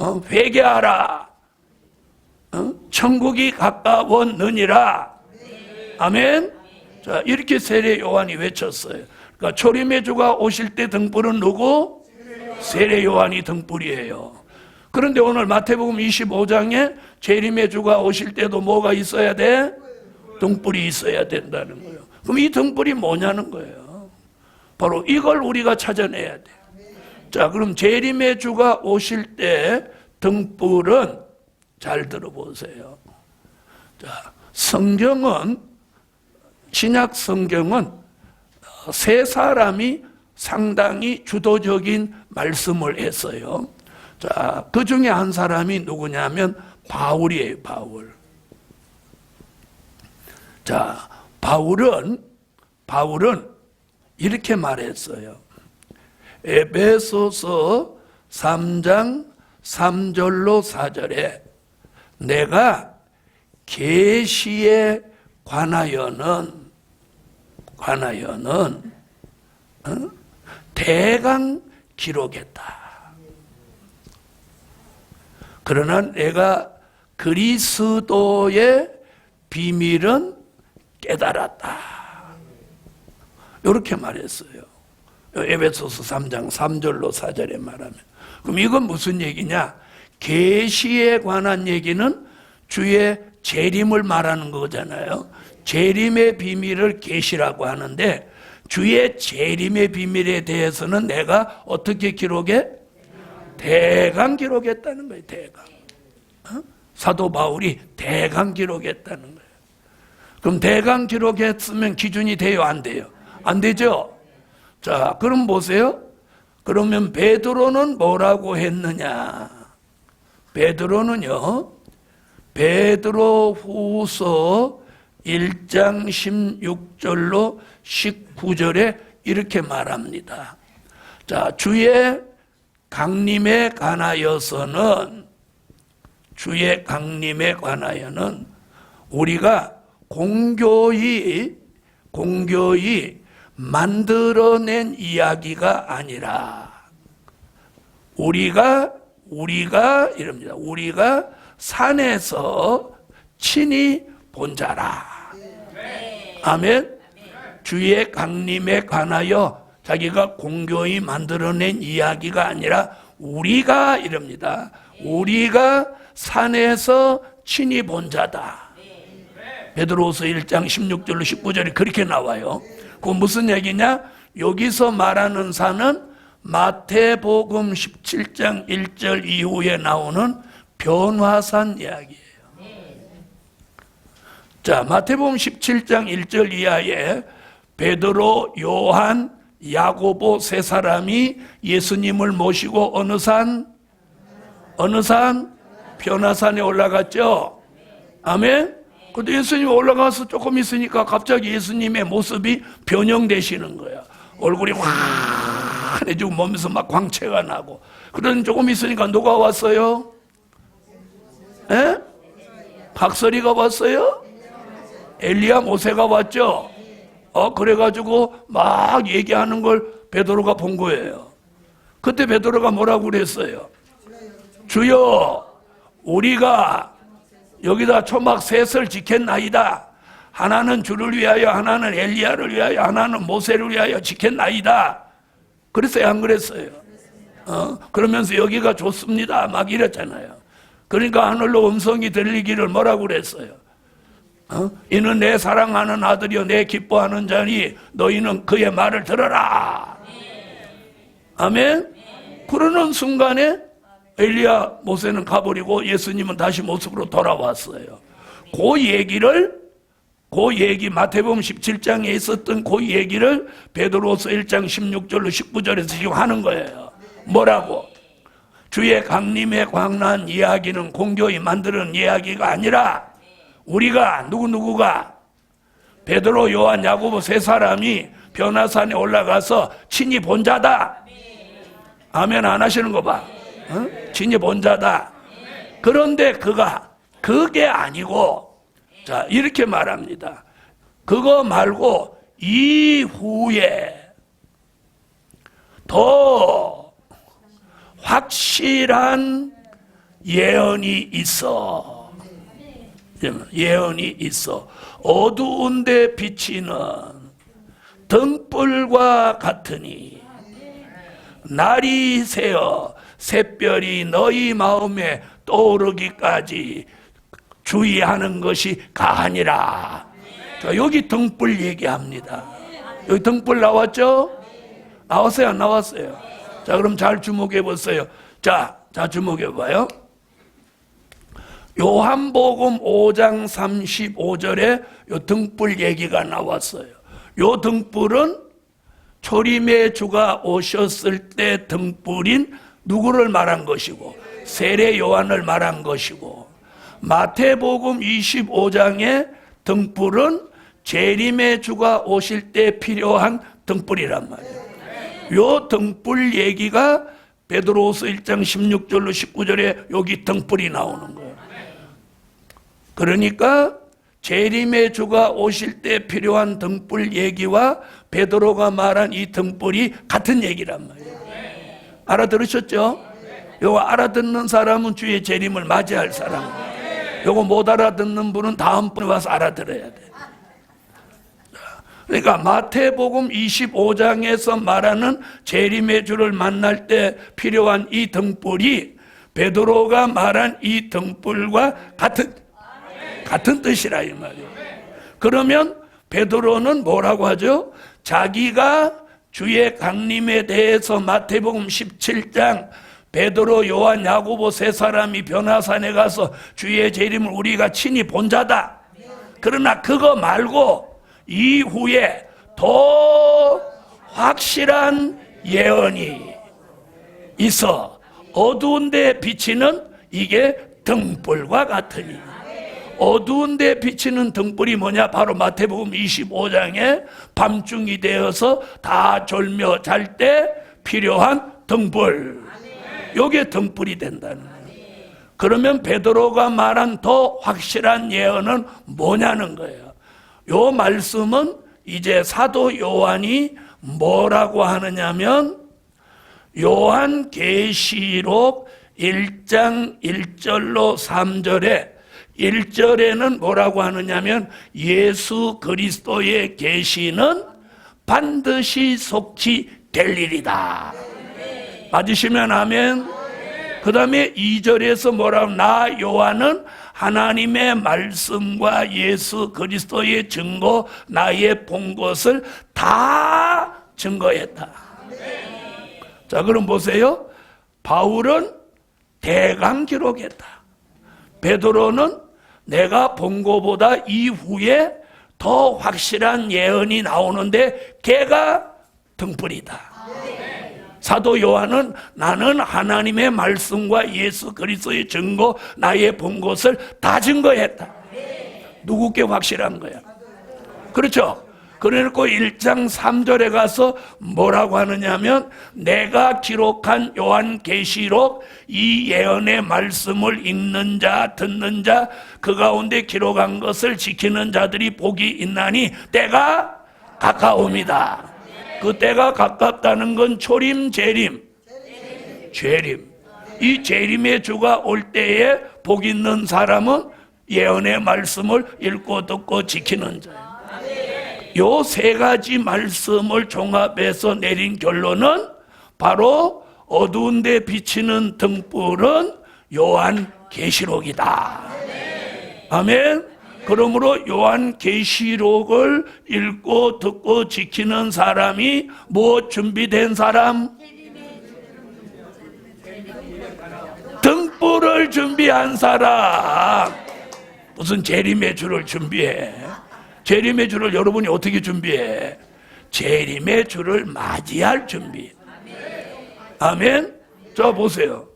회개하라, 천국이 가까웠느니라. 아멘. 자, 이렇게 세례 요한이 외쳤어요. 그러니까 초림의 주가 오실 때 등불은 누구? 세례 요한이 등불이에요. 그런데 오늘 마태복음 25장에 재림의 주가 오실 때도 뭐가 있어야 돼? 등불이 있어야 된다는 거예요. 그럼 이 등불이 뭐냐는 거예요. 바로 이걸 우리가 찾아내야 돼. 자, 그럼 재림의 주가 오실 때 등불은, 잘 들어보세요. 자, 성경은, 신약 성경은 세 사람이 상당히 주도적인 말씀을 했어요. 자, 그 중에 한 사람이 누구냐면 바울이에요, 바울. 자, 바울은 이렇게 말했어요. 에베소서 3장 3절로 4절에 내가 계시에 관하여는 대강 기록했다. 그러나 내가 그리스도의 비밀은 깨달았다. 이렇게 말했어요. 에베소서 3장 3절로 4절에 말하면. 그럼 이건 무슨 얘기냐? 계시에 관한 얘기는 주의 재림을 말하는 거잖아요. 재림의 비밀을 계시라고 하는데 주의 재림의 비밀에 대해서는 내가 어떻게 기록해? 대강 기록했다는 거예요. 대강. 사도 바울이 대강 기록했다는 거예요. 그럼 대강 기록했으면 기준이 돼요? 안 돼요? 안 되죠? 자, 그럼 보세요. 그러면 베드로는 뭐라고 했느냐? 베드로는요, 베드로후서 1장 16절로 19절에 이렇게 말합니다. 자, 주의 강림에 관하여서는 우리가 공교히 만들어낸 이야기가 아니라 우리가 이럽니다. 우리가 산에서 친히 본 자라. 아멘. 주의 강림에 관하여 자기가 공교히 만들어낸 이야기가 아니라 우리가 이럽니다. 우리가 산에서 친히 본 자다. 베드로후서 1장 16절로 19절에 그렇게 나와요. 그건 무슨 얘기냐? 여기서 말하는 산은 마태복음 17장 1절 이후에 나오는 변화산 이야기예요. 자, 마태복음 17장 1절 이하에 베드로, 요한, 야고보 세 사람이 예수님을 모시고 어느 산? 변화산에 올라갔죠. 아멘. 근데 예수님이 올라가서 조금 있으니까 갑자기 예수님의 모습이 변형되시는 거야. 얼굴이 환해지고 몸에서 막 광채가 나고. 그러더니 조금 있으니까 누가 왔어요? 에? 박설이가 왔어요? 엘리야 모세가 왔죠? 그래가지고 막 얘기하는 걸 베드로가 본 거예요. 그때 베드로가 뭐라고 그랬어요? 주여, 우리가 여기다 초막 셋을 지켰나이다. 하나는 주를 위하여, 하나는 엘리야를 위하여, 하나는 모세를 위하여 지켰나이다. 그랬어요, 안 그랬어요? 그러면서 여기가 좋습니다 막 이랬잖아요. 그러니까 하늘로 음성이 들리기를 뭐라고 그랬어요? 이는 내 사랑하는 아들이요 내 기뻐하는 자니 너희는 그의 말을 들어라. 아멘. 그러는 순간에 엘리야 모세는 가버리고 예수님은 다시 모습으로 돌아왔어요. 그 얘기 마태복음 17장에 있었던 그 얘기를 베드로서 1장 16절로 19절에서 지금 하는 거예요. 뭐라고? 주의 강림에 관한 이야기는 공교히 만드는 이야기가 아니라 우리가 누구누구가 베드로, 요한, 야고보 세 사람이 변화산에 올라가서 친히 본 자다. 아멘 안 하시는 거 봐. 어? 친히 본 자다. 그런데 그게 아니고, 자, 이렇게 말합니다. 그거 말고 이후에 더 확실한 예언이 있어. 예언이 있어. 어두운 데 비치는 등불과 같으니 날이 새어 샛별이 너희 마음에 떠오르기까지 주의하는 것이 가하니라. 자, 여기 등불 얘기합니다. 여기 등불 나왔죠? 나왔어요? 안 나왔어요? 자, 그럼 잘 주목해 보세요. 자, 주목해 봐요. 요한복음 5장 35절에 요 등불 얘기가 나왔어요. 요 등불은 초림의 주가 오셨을 때 등불인 누구를 말한 것이고, 세례 요한을 말한 것이고, 마태복음 25장의 등불은 재림의 주가 오실 때 필요한 등불이란 말이에요. 요 등불 얘기가 베드로후서 1장 16절로 19절에 여기 등불이 나오는 거예요. 그러니까 재림의 주가 오실 때 필요한 등불 얘기와 베드로가 말한 이 등불이 같은 얘기란 말이에요. 알아들으셨죠? 요거 알아듣는 사람은 주의 재림을 맞이할 사람, 요거 못 알아듣는 분은 다음번에 와서 알아들어야 돼. 그러니까 마태복음 25장에서 말하는 재림의 주를 만날 때 필요한 이 등불이 베드로가 말한 이 등불과 같은 뜻이라 이 말이에요. 그러면 베드로는 뭐라고 하죠? 자기가 주의 강림에 대해서 마태복음 17장 베드로, 요한, 야고보 세 사람이 변화산에 가서 주의 재림을 우리가 친히 본 자다. 그러나 그거 말고 이후에 더 확실한 예언이 있어. 어두운 데 비치는 이게 등불과 같으니. 어두운 데 비치는 등불이 뭐냐? 바로 마태복음 25장에 밤중이 되어서 다 졸며 잘 때 필요한 등불. 요게 등불이 된다는 거예요. 그러면 베드로가 말한 더 확실한 예언은 뭐냐는 거예요. 요 말씀은 이제 사도 요한이 뭐라고 하느냐면 요한계시록 1장 1절로 3절에 1절에는 뭐라고 하느냐면 예수 그리스도의 계시는 반드시 속히될 일이다. 맞으시면 아멘. 그 다음에 2절에서 뭐라고, 나 요한은 하나님의 말씀과 예수 그리스도의 증거, 나의 본 것을 다 증거했다. 자, 그럼 보세요. 바울은 대강 기록했다. 베드로는 내가 본 것보다 이후에 더 확실한 예언이 나오는데 걔가 등불이다. 사도 요한은 나는 하나님의 말씀과 예수 그리스도의 증거, 나의 본 것을 다 증거했다. 누구께 확실한 거야? 그렇죠? 그래놓고 1장 3절에 가서 뭐라고 하느냐면 내가 기록한 요한계시록 이 예언의 말씀을 읽는 자 듣는 자 그 가운데 기록한 것을 지키는 자들이 복이 있나니 때가 가까움이다. 그 때가 가깝다는 건 초림, 재림. 이 재림의 주가 올 때에 복 있는 사람은 예언의 말씀을 읽고 듣고 지키는 자예요. 요 세 가지 말씀을 종합해서 내린 결론은 바로 어두운 데 비치는 등불은 요한계시록이다. 아멘. 그러므로 요한계시록을 읽고 듣고 지키는 사람이 뭐 준비된 사람? 등불을 준비한 사람. 무슨 재림의 주를 준비해? 재림의 주를 여러분이 어떻게 준비해? 재림의 주를 맞이할 준비. 아멘. 자, 보세요.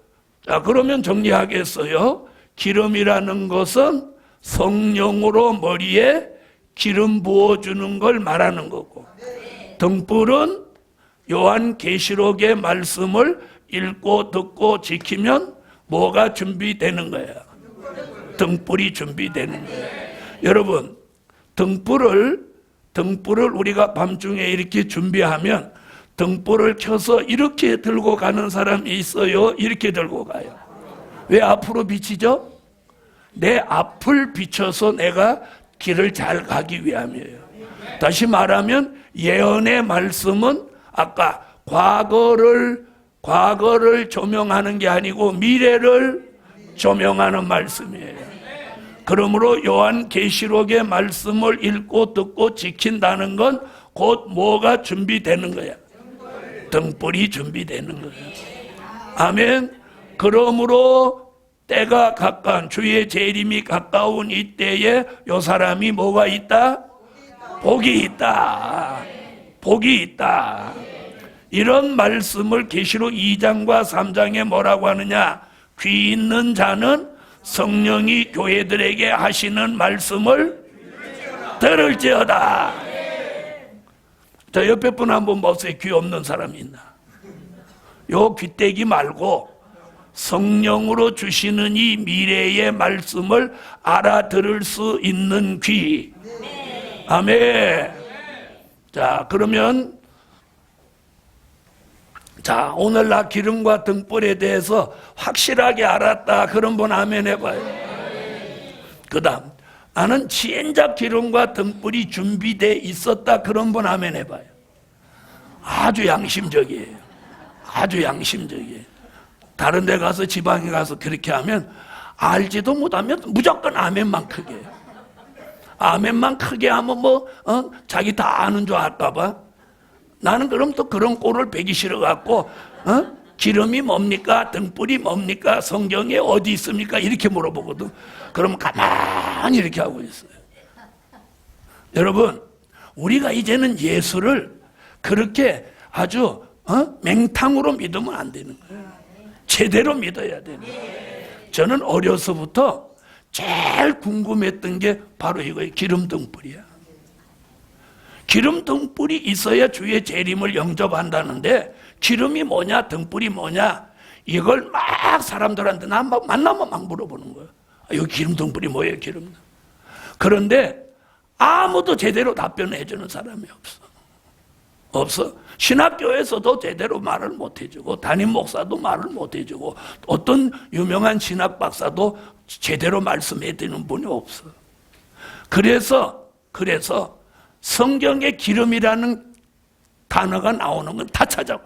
자, 그러면 정리하겠어요. 기름이라는 것은 성령으로 머리에 기름 부어주는 걸 말하는 거고, 등불은 요한계시록의 말씀을 읽고 듣고 지키면 뭐가 준비되는 거야? 등불이 준비되는 거야. 여러분, 등불을 우리가 밤중에 이렇게 준비하면 등불을 켜서 이렇게 들고 가는 사람이 있어요? 이렇게 들고 가요? 왜 앞으로 비치죠? 내 앞을 비춰서 내가 길을 잘 가기 위함이에요. 다시 말하면 예언의 말씀은 아까 과거를 조명하는 게 아니고 미래를 조명하는 말씀이에요. 그러므로 요한계시록의 말씀을 읽고 듣고 지킨다는 건 곧 뭐가 준비되는 거야? 등불이 준비되는 거예요. 아멘. 그러므로 때가 가까운, 주의 재림이 가까운 이때에 요 사람이 뭐가 있다? 복이 있다. 복이 있다. 이런 말씀을 계시록 2장과 3장에 뭐라고 하느냐? 귀 있는 자는 성령이 교회들에게 하시는 말씀을 들을지어다. 자, 옆에 분 한번 보세요. 귀 없는 사람이 있나? 요 귀때기 말고 성령으로 주시는 이 미래의 말씀을 알아들을 수 있는 귀. 아멘. 자, 그러면 자, 오늘 나 기름과 등불에 대해서 확실하게 알았다. 그런 분 아멘 해봐요. 그 다음, 나는 진짜 기름과 등불이 준비되어 있었다. 그런 분 아멘 해봐요. 아주 양심적이에요. 아주 양심적이에요. 다른 데 가서 지방에 가서 그렇게 하면 알지도 못하면 무조건 아멘만 크게 해요. 아멘만 크게 하면 자기 다 아는 줄 알까봐. 나는 그럼 또 그런 꼴을 배기 싫어갖고 기름이 뭡니까? 등불이 뭡니까? 성경에 어디 있습니까? 이렇게 물어보거든. 그럼 가만히 이렇게 하고 있어요. 여러분, 우리가 이제는 예수를 그렇게 아주 맹탕으로 믿으면 안 되는 거예요. 제대로 믿어야 되는 거예요. 저는 어려서부터 제일 궁금했던 게 바로 이거예요. 기름 등불이야. 기름 등불이 있어야 주의 재림을 영접한다는데 기름이 뭐냐 등불이 뭐냐 이걸 막 사람들한테 나 만나면 막 물어보는 거예요. 여기 기름 등불이 뭐예요? 기름. 그런데 아무도 제대로 답변해 주는 사람이 없어. 신학교에서도 제대로 말을 못 해주고 담임 목사도 말을 못 해주고 어떤 유명한 신학 박사도 제대로 말씀해 드리는 분이 없어. 그래서 성경에 기름이라는 단어가 나오는 건 다 찾아봐.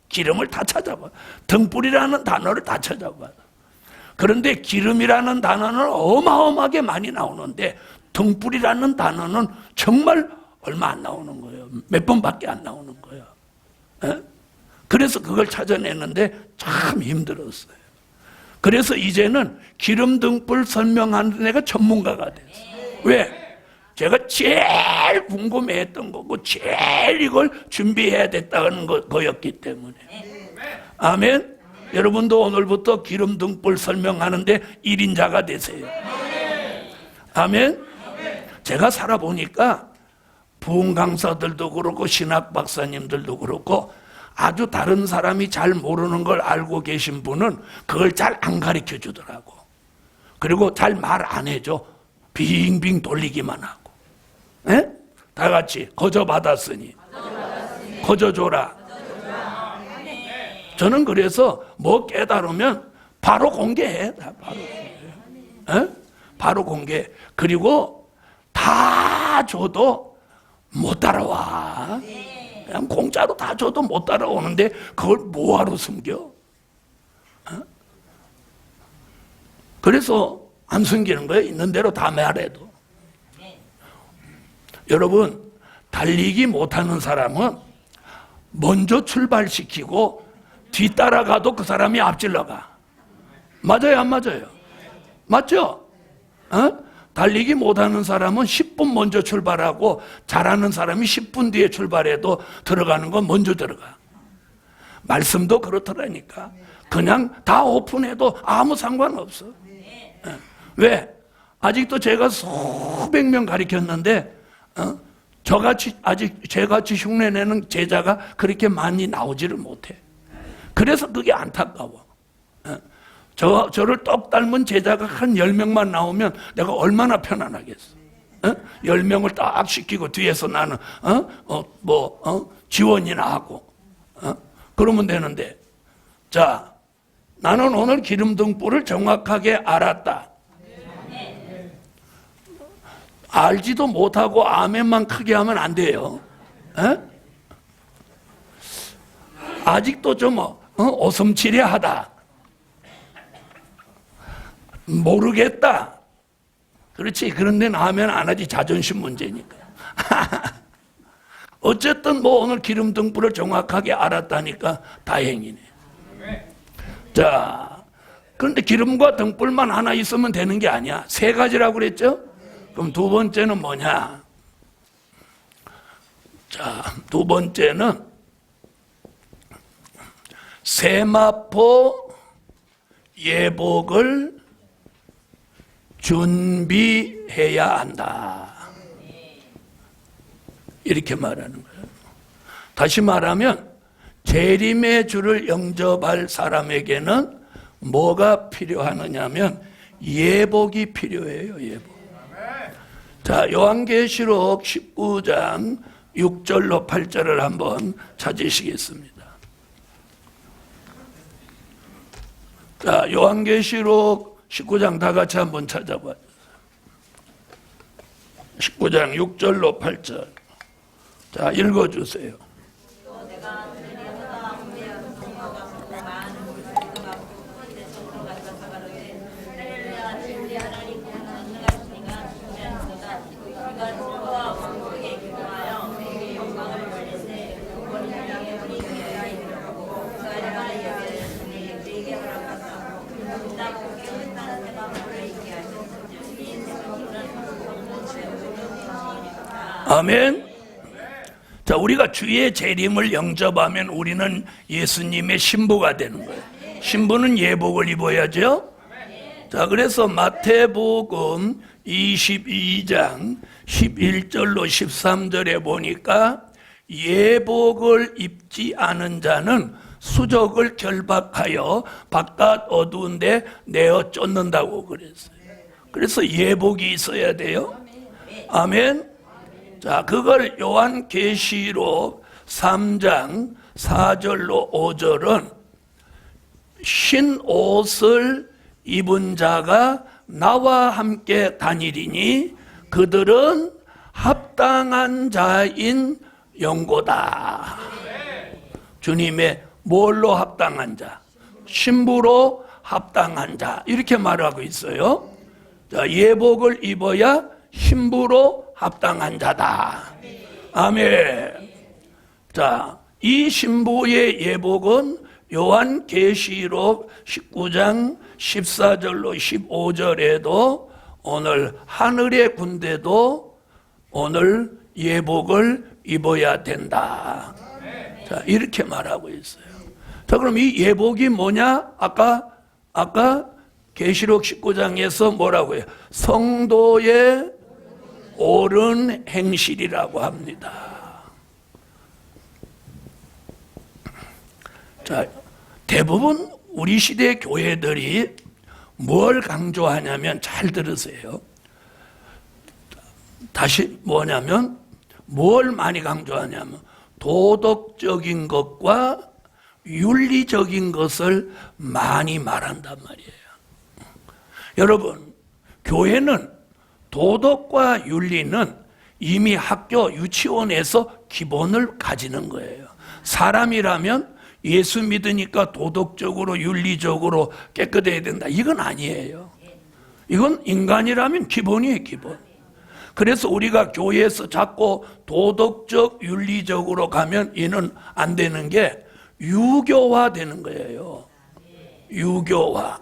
기름을 다 찾아봐. 등불이라는 단어를 다 찾아봐. 그런데 기름이라는 단어는 어마어마하게 많이 나오는데 등불이라는 단어는 정말 얼마 안 나오는 거예요. 몇 번밖에 안 나오는 거예요. 에? 그래서 그걸 찾아내는데 참 힘들었어요. 그래서 이제는 기름 등불 설명하는 애가 전문가가 됐어요. 왜? 제가 제일 궁금해했던 거고 제일 이걸 준비해야 됐다는 거였기 때문에. 아멘. 여러분도 오늘부터 기름 등불 설명하는데 1인자가 되세요. 아멘. 제가 살아보니까 부흥 강사들도 그렇고 신학 박사님들도 그렇고 아주 다른 사람이 잘 모르는 걸 알고 계신 분은 그걸 잘 안 가르쳐 주더라고. 그리고 잘 말 안 해줘. 빙빙 돌리기만 하고. 에? 다 같이 거저 받았으니 거저 줘라. 저는 그래서 뭐 깨달으면 바로 공개해. 바로 공개. 그리고 다 줘도 못 따라와. 그냥 공짜로 다 줘도 못 따라오는데 그걸 뭐하러 숨겨? 그래서 안 숨기는 거예요. 있는 대로 다 말해도. 여러분, 달리기 못하는 사람은 먼저 출발시키고 뒤따라가도 그 사람이 앞질러 가. 맞아요, 안 맞아요? 맞죠? 달리기 못하는 사람은 10분 먼저 출발하고 잘하는 사람이 10분 뒤에 출발해도 들어가는 건 먼저 들어가. 말씀도 그렇더라니까. 그냥 다 오픈해도 아무 상관없어. 왜? 아직도 제가 수백 명 가르쳤는데 저같이 아직 제같이 흉내내는 제자가 그렇게 많이 나오지를 못해. 그래서 그게 안타까워. 저를 똑 닮은 제자가 한 10명만 나오면 내가 얼마나 편안하겠어. 10명을 딱 시키고 뒤에서 나는 지원이나 하고 그러면 되는데, 자, 나는 오늘 기름등불을 정확하게 알았다. 알지도 못하고 아멘만 크게 하면 안 돼요. 아직도 좀 어슴치레하다, 모르겠다, 그렇지. 그런 데는 아멘 안 하지. 자존심 문제니까. 어쨌든 오늘 기름등불을 정확하게 알았다니까 다행이네. 자, 그런데 기름과 등불만 하나 있으면 되는 게 아니야. 3가지라고 그랬죠? 그럼 2번째는 뭐냐? 자, 2번째는 세마포 예복을 준비해야 한다. 이렇게 말하는 거예요. 다시 말하면 재림의 주를 영접할 사람에게는 뭐가 필요하느냐면 예복이 필요해요. 예복. 자, 요한계시록 19장 6절로 8절을 한번 찾으시겠습니다. 자, 요한계시록 19장 다 같이 한번 찾아봐요. 19장 6절로 8절. 자, 읽어주세요. 아멘. 자, 우리가 주의 재림을 영접하면 우리는 예수님의 신부가 되는 거예요. 신부는 예복을 입어야죠. 자, 그래서 마태복음 22장 11절로 13절에 보니까 예복을 입지 않은 자는 수족을 결박하여 바깥 어두운데 내어 쫓는다고 그랬어요. 그래서 예복이 있어야 돼요. 아멘. 자, 그걸 요한계시록 3장 4절로 5절은 흰 옷을 입은 자가 나와 함께 다니리니 그들은 합당한 자인 영고다. 주님의 뭘로 합당한 자? 신부로 합당한 자. 이렇게 말하고 있어요. 자, 예복을 입어야 신부로 합당한 자다. 아멘. 자, 이 신부의 예복은 요한계시록 19장 14절로 15절에도 오늘 하늘의 군대도 오늘 예복을 입어야 된다. 자, 이렇게 말하고 있어요. 자, 그럼 이 예복이 뭐냐? 아까 계시록 19장에서 뭐라고 해요? 성도의 옳은 행실이라고 합니다. 자, 대부분 우리 시대 교회들이 뭘 강조하냐면, 잘 들으세요. 다시 뭐냐면, 뭘 많이 강조하냐면 도덕적인 것과 윤리적인 것을 많이 말한단 말이에요. 여러분, 교회는 도덕과 윤리는 이미 학교, 유치원에서 기본을 가지는 거예요. 사람이라면 예수 믿으니까 도덕적으로, 윤리적으로 깨끗해야 된다. 이건 아니에요. 이건 인간이라면 기본이에요, 기본. 그래서 우리가 교회에서 자꾸 도덕적, 윤리적으로 가면 이는 안 되는 게 유교화 되는 거예요. 유교화.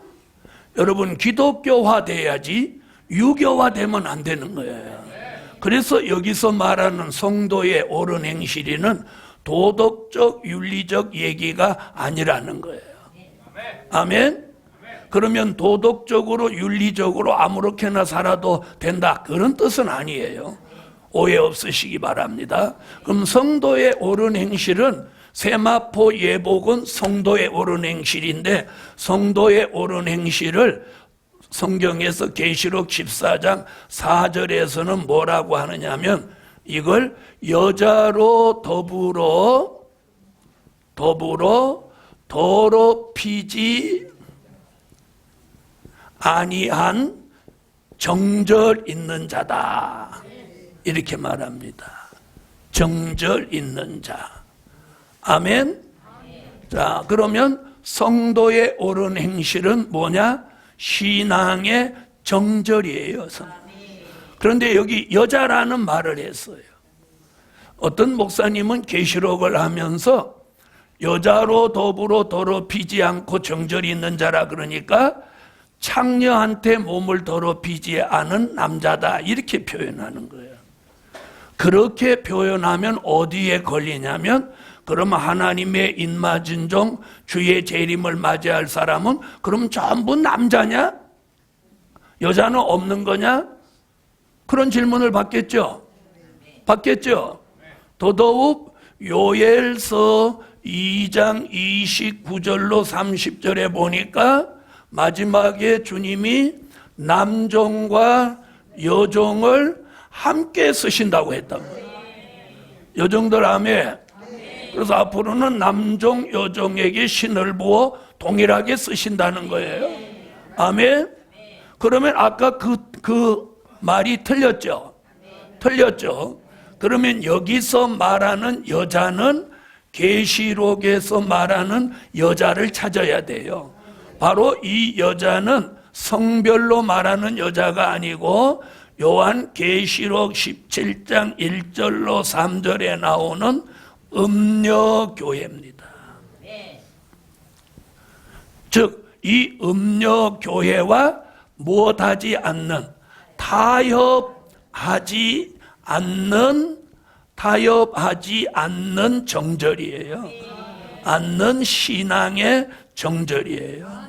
여러분, 기독교화 돼야지 유교화 되면 안 되는 거예요. 그래서 여기서 말하는 성도의 옳은 행실이는 도덕적, 윤리적 얘기가 아니라는 거예요. 아멘? 그러면 도덕적으로 윤리적으로 아무렇게나 살아도 된다, 그런 뜻은 아니에요. 오해 없으시기 바랍니다. 그럼 성도의 옳은 행실은, 세마포 예복은 성도의 옳은 행실인데, 성도의 옳은 행실을 성경에서 계시록 14장 4절에서는 뭐라고 하느냐면, 이걸 여자로 더불어 더럽히지 아니한 정절 있는 자다, 이렇게 말합니다. 정절 있는 자. 아멘. 자, 그러면 성도의 옳은 행실은 뭐냐? 신앙의 정절이에요. 그런데 여기 여자라는 말을 했어요. 어떤 목사님은 계시록을 하면서 여자로 더불어 더럽히지 않고 정절이 있는 자라 그러니까 창녀한테 몸을 더럽히지 않은 남자다, 이렇게 표현하는 거예요. 그렇게 표현하면 어디에 걸리냐면, 그러면 하나님의 인마진종 주의 재림을 맞이할 사람은 그럼 전부 남자냐? 여자는 없는 거냐? 그런 질문을 받겠죠. 받겠죠. 더더욱 요엘서 2장 29절로 30절에 보니까 마지막에 주님이 남종과 여종을 함께 쓰신다고 했단 말이에요. 여종들 아멘. 그래서 앞으로는 남종 여종에게 신을 부어 동일하게 쓰신다는 거예요. 아멘. 그러면 아까 그 말이 틀렸죠. 틀렸죠. 그러면 여기서 말하는 여자는 계시록에서 말하는 여자를 찾아야 돼요. 바로 이 여자는 성별로 말하는 여자가 아니고 요한 계시록 17장 1절로 3절에 나오는 음녀교회입니다. 즉, 이 음녀교회와 무엇하지 않는, 타협하지 않는 정절이에요. 않는 신앙의 정절이에요.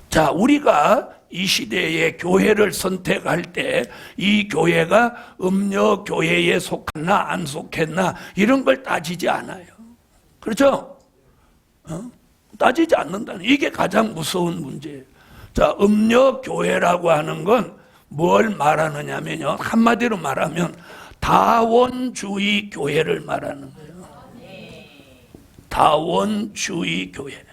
자, 우리가 이 시대에 교회를 선택할 때 이 교회가 음녀 교회에 속했나 안 속했나 이런 걸 따지지 않아요. 그렇죠? 따지지 않는다는, 이게 가장 무서운 문제예요. 자, 음녀 교회라고 하는 건 뭘 말하느냐면요, 한마디로 말하면 다원주의 교회를 말하는 거예요. 다원주의 교회.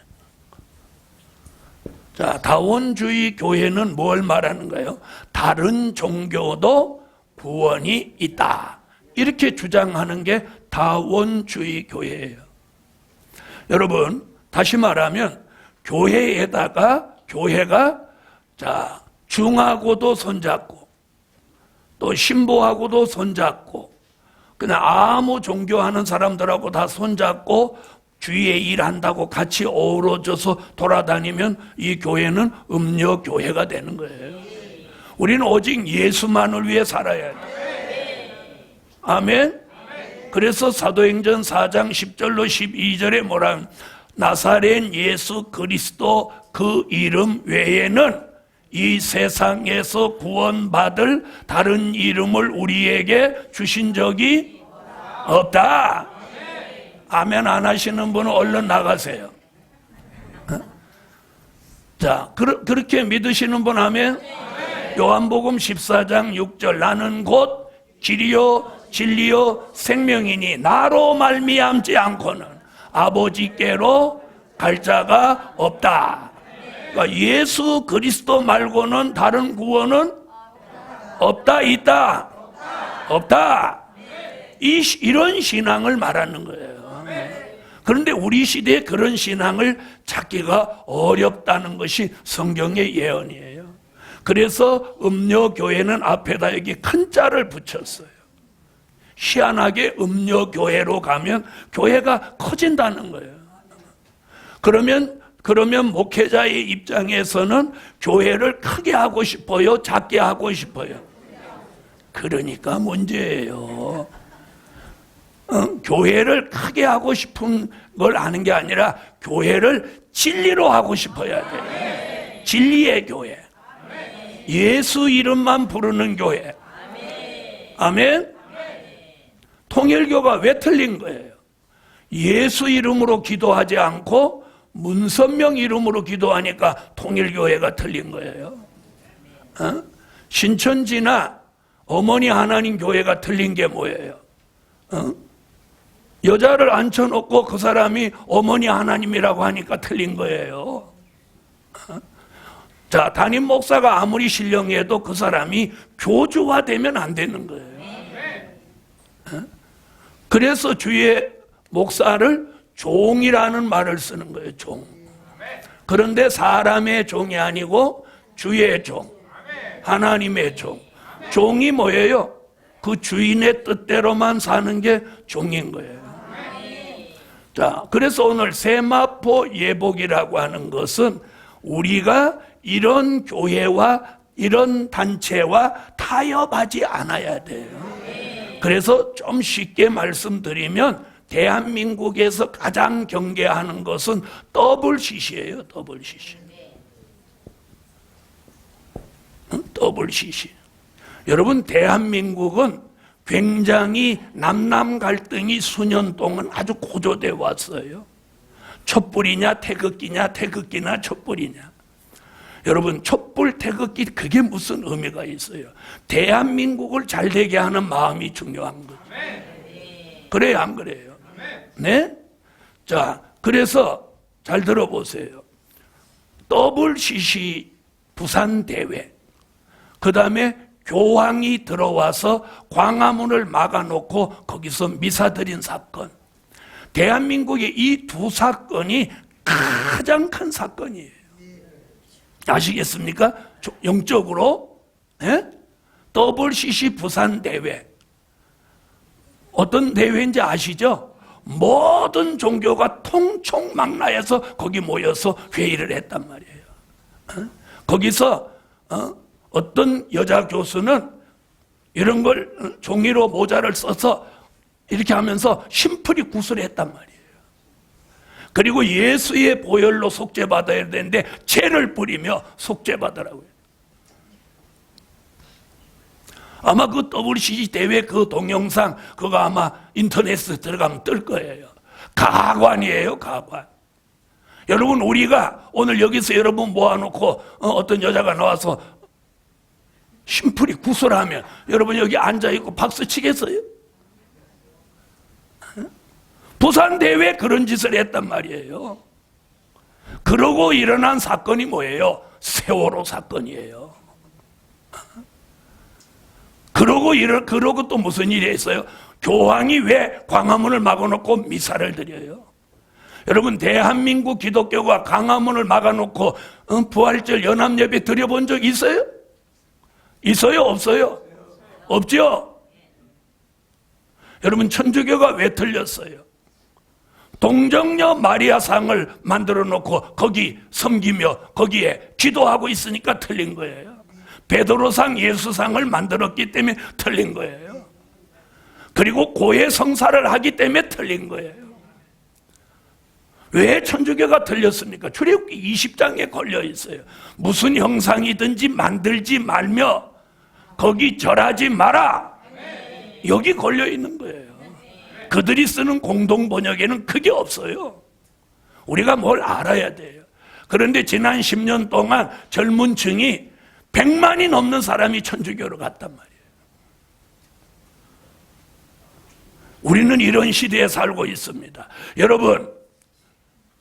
자, 다원주의 교회는 뭘 말하는가요? 다른 종교도 구원이 있다, 이렇게 주장하는 게 다원주의 교회예요. 여러분, 다시 말하면 교회에다가 교회가 자, 중하고도 손잡고 또 신부하고도 손잡고 그냥 아무 종교하는 사람들하고 다 손잡고 주위에 일한다고 같이 어우러져서 돌아다니면 이 교회는 음녀 교회가 되는 거예요. 우리는 오직 예수만을 위해 살아야 돼. 아멘. 그래서 사도행전 4장 10절로 12절에 뭐라 하면, 나사렛 예수 그리스도 그 이름 외에는 이 세상에서 구원받을 다른 이름을 우리에게 주신 적이 없다. 아멘 안 하시는 분은 얼른 나가세요. 자, 그렇게 믿으시는 분 아멘. 요한복음 14장 6절, 나는 곧 길이요 진리요 생명이니 나로 말미암지 않고는 아버지께로 갈 자가 없다. 그러니까 예수 그리스도 말고는 다른 구원은 없다, 있다? 없다. 이런 신앙을 말하는 거예요. 그런데 우리 시대에 그런 신앙을 찾기가 어렵다는 것이 성경의 예언이에요. 그래서 음녀교회는 앞에다 여기 큰 자를 붙였어요. 희한하게 음녀교회로 가면 교회가 커진다는 거예요. 그러면 목회자의 입장에서는 교회를 크게 하고 싶어요? 작게 하고 싶어요? 그러니까 문제예요. 교회를 크게 하고 싶은 걸 아는 게 아니라 교회를 진리로 하고 싶어야 돼요. 진리의 교회. 예수 이름만 부르는 교회. 아멘. 통일교가 왜 틀린 거예요? 예수 이름으로 기도하지 않고 문선명 이름으로 기도하니까 통일교회가 틀린 거예요. 신천지나 어머니 하나님 교회가 틀린 게 뭐예요? 여자를 앉혀놓고 그 사람이 어머니 하나님이라고 하니까 틀린 거예요. 자, 담임 목사가 아무리 신령해도 그 사람이 교주화되면 안 되는 거예요. 그래서 주의 목사를 종이라는 말을 쓰는 거예요. 종. 그런데 사람의 종이 아니고 주의 종, 하나님의 종. 종이 뭐예요? 그 주인의 뜻대로만 사는 게 종인 거예요. 자, 그래서 오늘 세마포 예복이라고 하는 것은 우리가 이런 교회와 이런 단체와 타협하지 않아야 돼요. 그래서 좀 쉽게 말씀드리면 대한민국에서 가장 경계하는 것은 WCC예요. WCC. WCC. 여러분, 대한민국은 굉장히 남남 갈등이 수년 동안 아주 고조되어 왔어요. 촛불이냐 태극기냐, 태극기나 촛불이냐. 여러분, 촛불 태극기 그게 무슨 의미가 있어요? 대한민국을 잘 되게 하는 마음이 중요한 거죠. 그래요, 안 그래요? 네? 자, 그래서 잘 들어보세요. WCC 부산 대회, 그 다음에 교황이 들어와서 광화문을 막아놓고 거기서 미사 드린 사건. 대한민국의 이 두 사건이 가장 큰 사건이에요. 아시겠습니까? 영적으로. 네? WCC 부산 대회. 어떤 대회인지 아시죠? 모든 종교가 통총망라해서 거기 모여서 회의를 했단 말이에요. 거기서 어떤 여자 교수는 이런 걸 종이로 모자를 써서 이렇게 하면서 심플히 구슬했단 말이에요. 그리고 예수의 보혈로 속죄받아야 되는데 죄를 뿌리며 속죄받으라고요. 아마 그 WCC 대회 그 동영상 그거 아마 인터넷에 들어가면 뜰 거예요. 가관이에요, 가관. 여러분, 우리가 오늘 여기서 여러분 모아놓고 어떤 여자가 나와서 심플히 구슬하면 여러분 여기 앉아있고 박수 치겠어요? 부산 대회 그런 짓을 했단 말이에요. 그러고 일어난 사건이 뭐예요? 세월호 사건이에요. 그러고 또 무슨 일이 있어요? 교황이 왜 광화문을 막아놓고 미사를 드려요? 여러분, 대한민국 기독교가 광화문을 막아놓고 부활절 연합예배 드려본 적 있어요? 있어요? 없어요? 없죠? 여러분, 천주교가 왜 틀렸어요? 동정녀 마리아상을 만들어 놓고 거기 섬기며 거기에 기도하고 있으니까 틀린 거예요. 베드로상 예수상을 만들었기 때문에 틀린 거예요. 그리고 고해 성사를 하기 때문에 틀린 거예요. 왜 천주교가 틀렸습니까? 출애굽기 20장에 걸려 있어요. 무슨 형상이든지 만들지 말며 거기 절하지 마라. 여기 걸려 있는 거예요. 그들이 쓰는 공동 번역에는 그게 없어요. 우리가 뭘 알아야 돼요. 그런데 지난 10년 동안 젊은 층이 100만이 넘는 사람이 천주교로 갔단 말이에요. 우리는 이런 시대에 살고 있습니다. 여러분,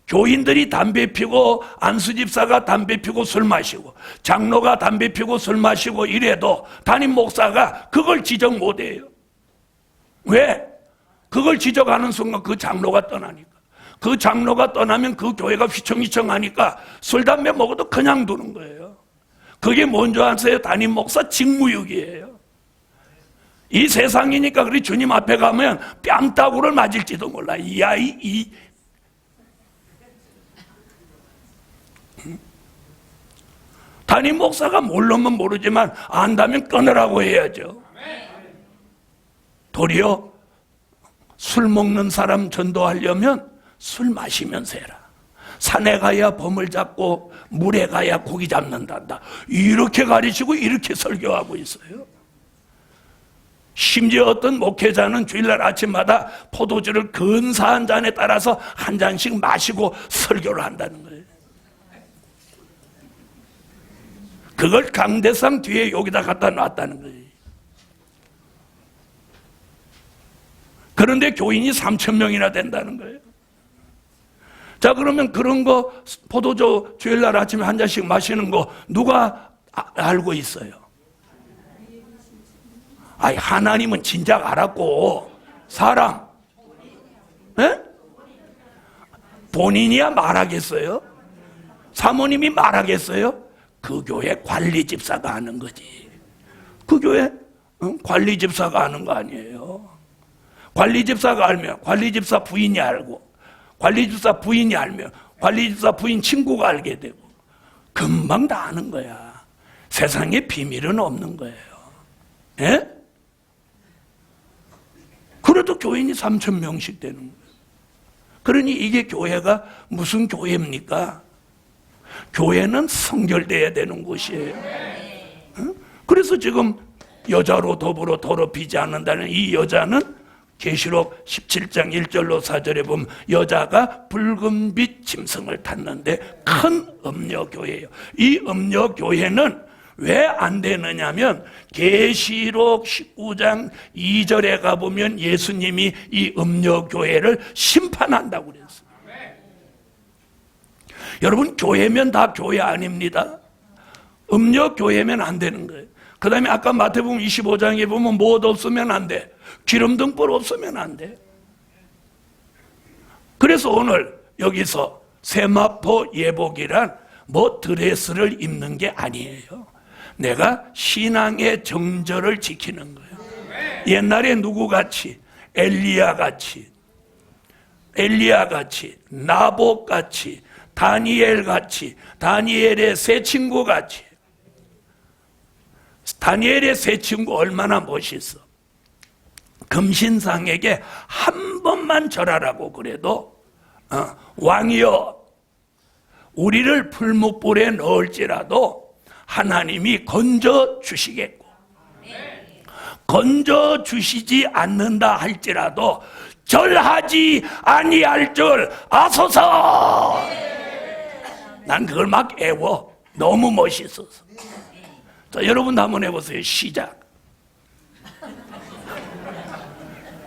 교인들이 담배 피고 안수집사가 담배 피고 술 마시고 장로가 담배 피고 술 마시고 이래도 담임 목사가 그걸 지적 못해요. 왜? 그걸 지적하는 순간 그 장로가 떠나니까. 그 장로가 떠나면 그 교회가 휘청휘청하니까 술 담배 먹어도 그냥 두는 거예요. 그게 뭔지 아세요? 담임 목사 직무유기예요. 이 세상이니까 그리 주님 앞에 가면 뺨따구를 맞을지도 몰라. 담임 목사가 모르면 모르지만 안다면 끊으라고 해야죠. 도리어 술 먹는 사람 전도하려면 술 마시면서 해라. 산에 가야 범을 잡고 물에 가야 고기 잡는단다. 이렇게 가르치고 이렇게 설교하고 있어요. 심지어 어떤 목회자는 주일날 아침마다 포도주를 근사한 잔에 따라서 한 잔씩 마시고 설교를 한다는 거예요. 그걸 강대상 뒤에 여기다 갖다 놨다는 거예요. 그런데 교인이 3,000명이나 된다는 거예요. 자, 그러면 그런 거 포도주 주일날 아침에 한 잔씩 마시는 거 누가 알고 있어요? 아니, 하나님은 진작 알았고 사람, 에? 본인이야 말하겠어요? 사모님이 말하겠어요? 그 교회 관리 집사가 아는 거지. 그 교회 관리 집사가 아는 거 아니에요. 관리 집사가 알면 관리 집사 부인이 알고, 관리 집사 부인이 알면 관리 집사 부인 친구가 알게 되고, 금방 다 아는 거야. 세상에 비밀은 없는 거예요. 예? 그래도 교인이 3,000명씩 되는 거예요. 그러니 이게 교회가 무슨 교회입니까? 교회는 성결돼야 되는 곳이에요. 그래서 지금 여자로 더불어 더럽히지 않는다는 이 여자는 계시록 17장 1절로 4절에 보면 여자가 붉은 빛 짐승을 탔는데 큰 음녀교회예요. 이 음녀교회는 왜 안 되느냐면 계시록 19장 2절에 가보면 예수님이 이 음녀교회를 심판한다고 그랬어요. 여러분, 교회면 다 교회 아닙니다. 음녀교회면 안 되는 거예요. 그 다음에 아까 마태복음 25장에 보면 무엇 없으면 안 돼. 기름등불 없으면 안 돼. 그래서 오늘 여기서 세마포 예복이란 뭐 드레스를 입는 게 아니에요. 내가 신앙의 정절을 지키는 거예요. 옛날에 누구같이? 엘리야같이, 나복같이, 다니엘같이, 다니엘의 세 친구같이. 다니엘의 세 친구 얼마나 멋있어. 금신상에게 한 번만 절하라고 그래도 왕이여 우리를 풀무불에 넣을지라도 하나님이 건져 주시겠고, 건져 주시지 않는다 할지라도 절하지 아니할 줄 아소서. 난 그걸 막 애워. 너무 멋있어서. 자, 여러분도 한번 해보세요. 시작.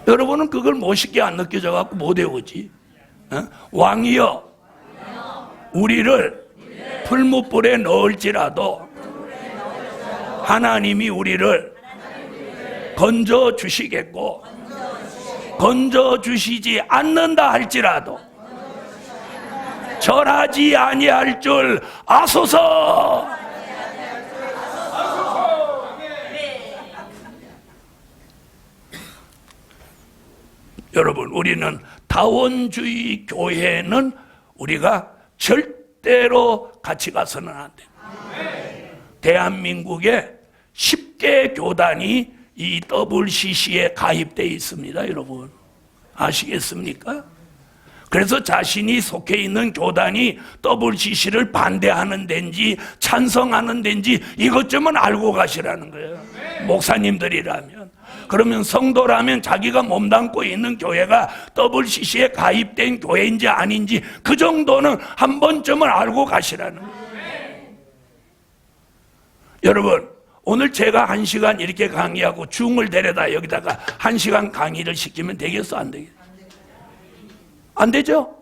여러분은 그걸 멋있게 안 느껴져갖고 못 외우지. 왕이여 우리를 풀무불에 넣을지라도 하나님이 우리를 건져 주시겠고, 건져 주시지 않는다 할지라도 절하지 아니할 줄 아소서. 여러분, 우리는 다원주의 교회는 우리가 절대로 같이 가서는 안 돼요. 대한민국에 10개 교단이 이 WCC에 가입되어 있습니다. 여러분 아시겠습니까? 그래서 자신이 속해 있는 교단이 WCC를 반대하는 데인지 찬성하는 데인지 이것 좀은 알고 가시라는 거예요. 목사님들이라면. 그러면 성도라면 자기가 몸담고 있는 교회가 WCC에 가입된 교회인지 아닌지 그 정도는 한 번쯤은 알고 가시라는 거예요. 여러분, 오늘 제가 1시간 이렇게 강의하고 중을 데려다 여기다가 1시간 강의를 시키면 되겠어? 안 되겠어? 안 되죠?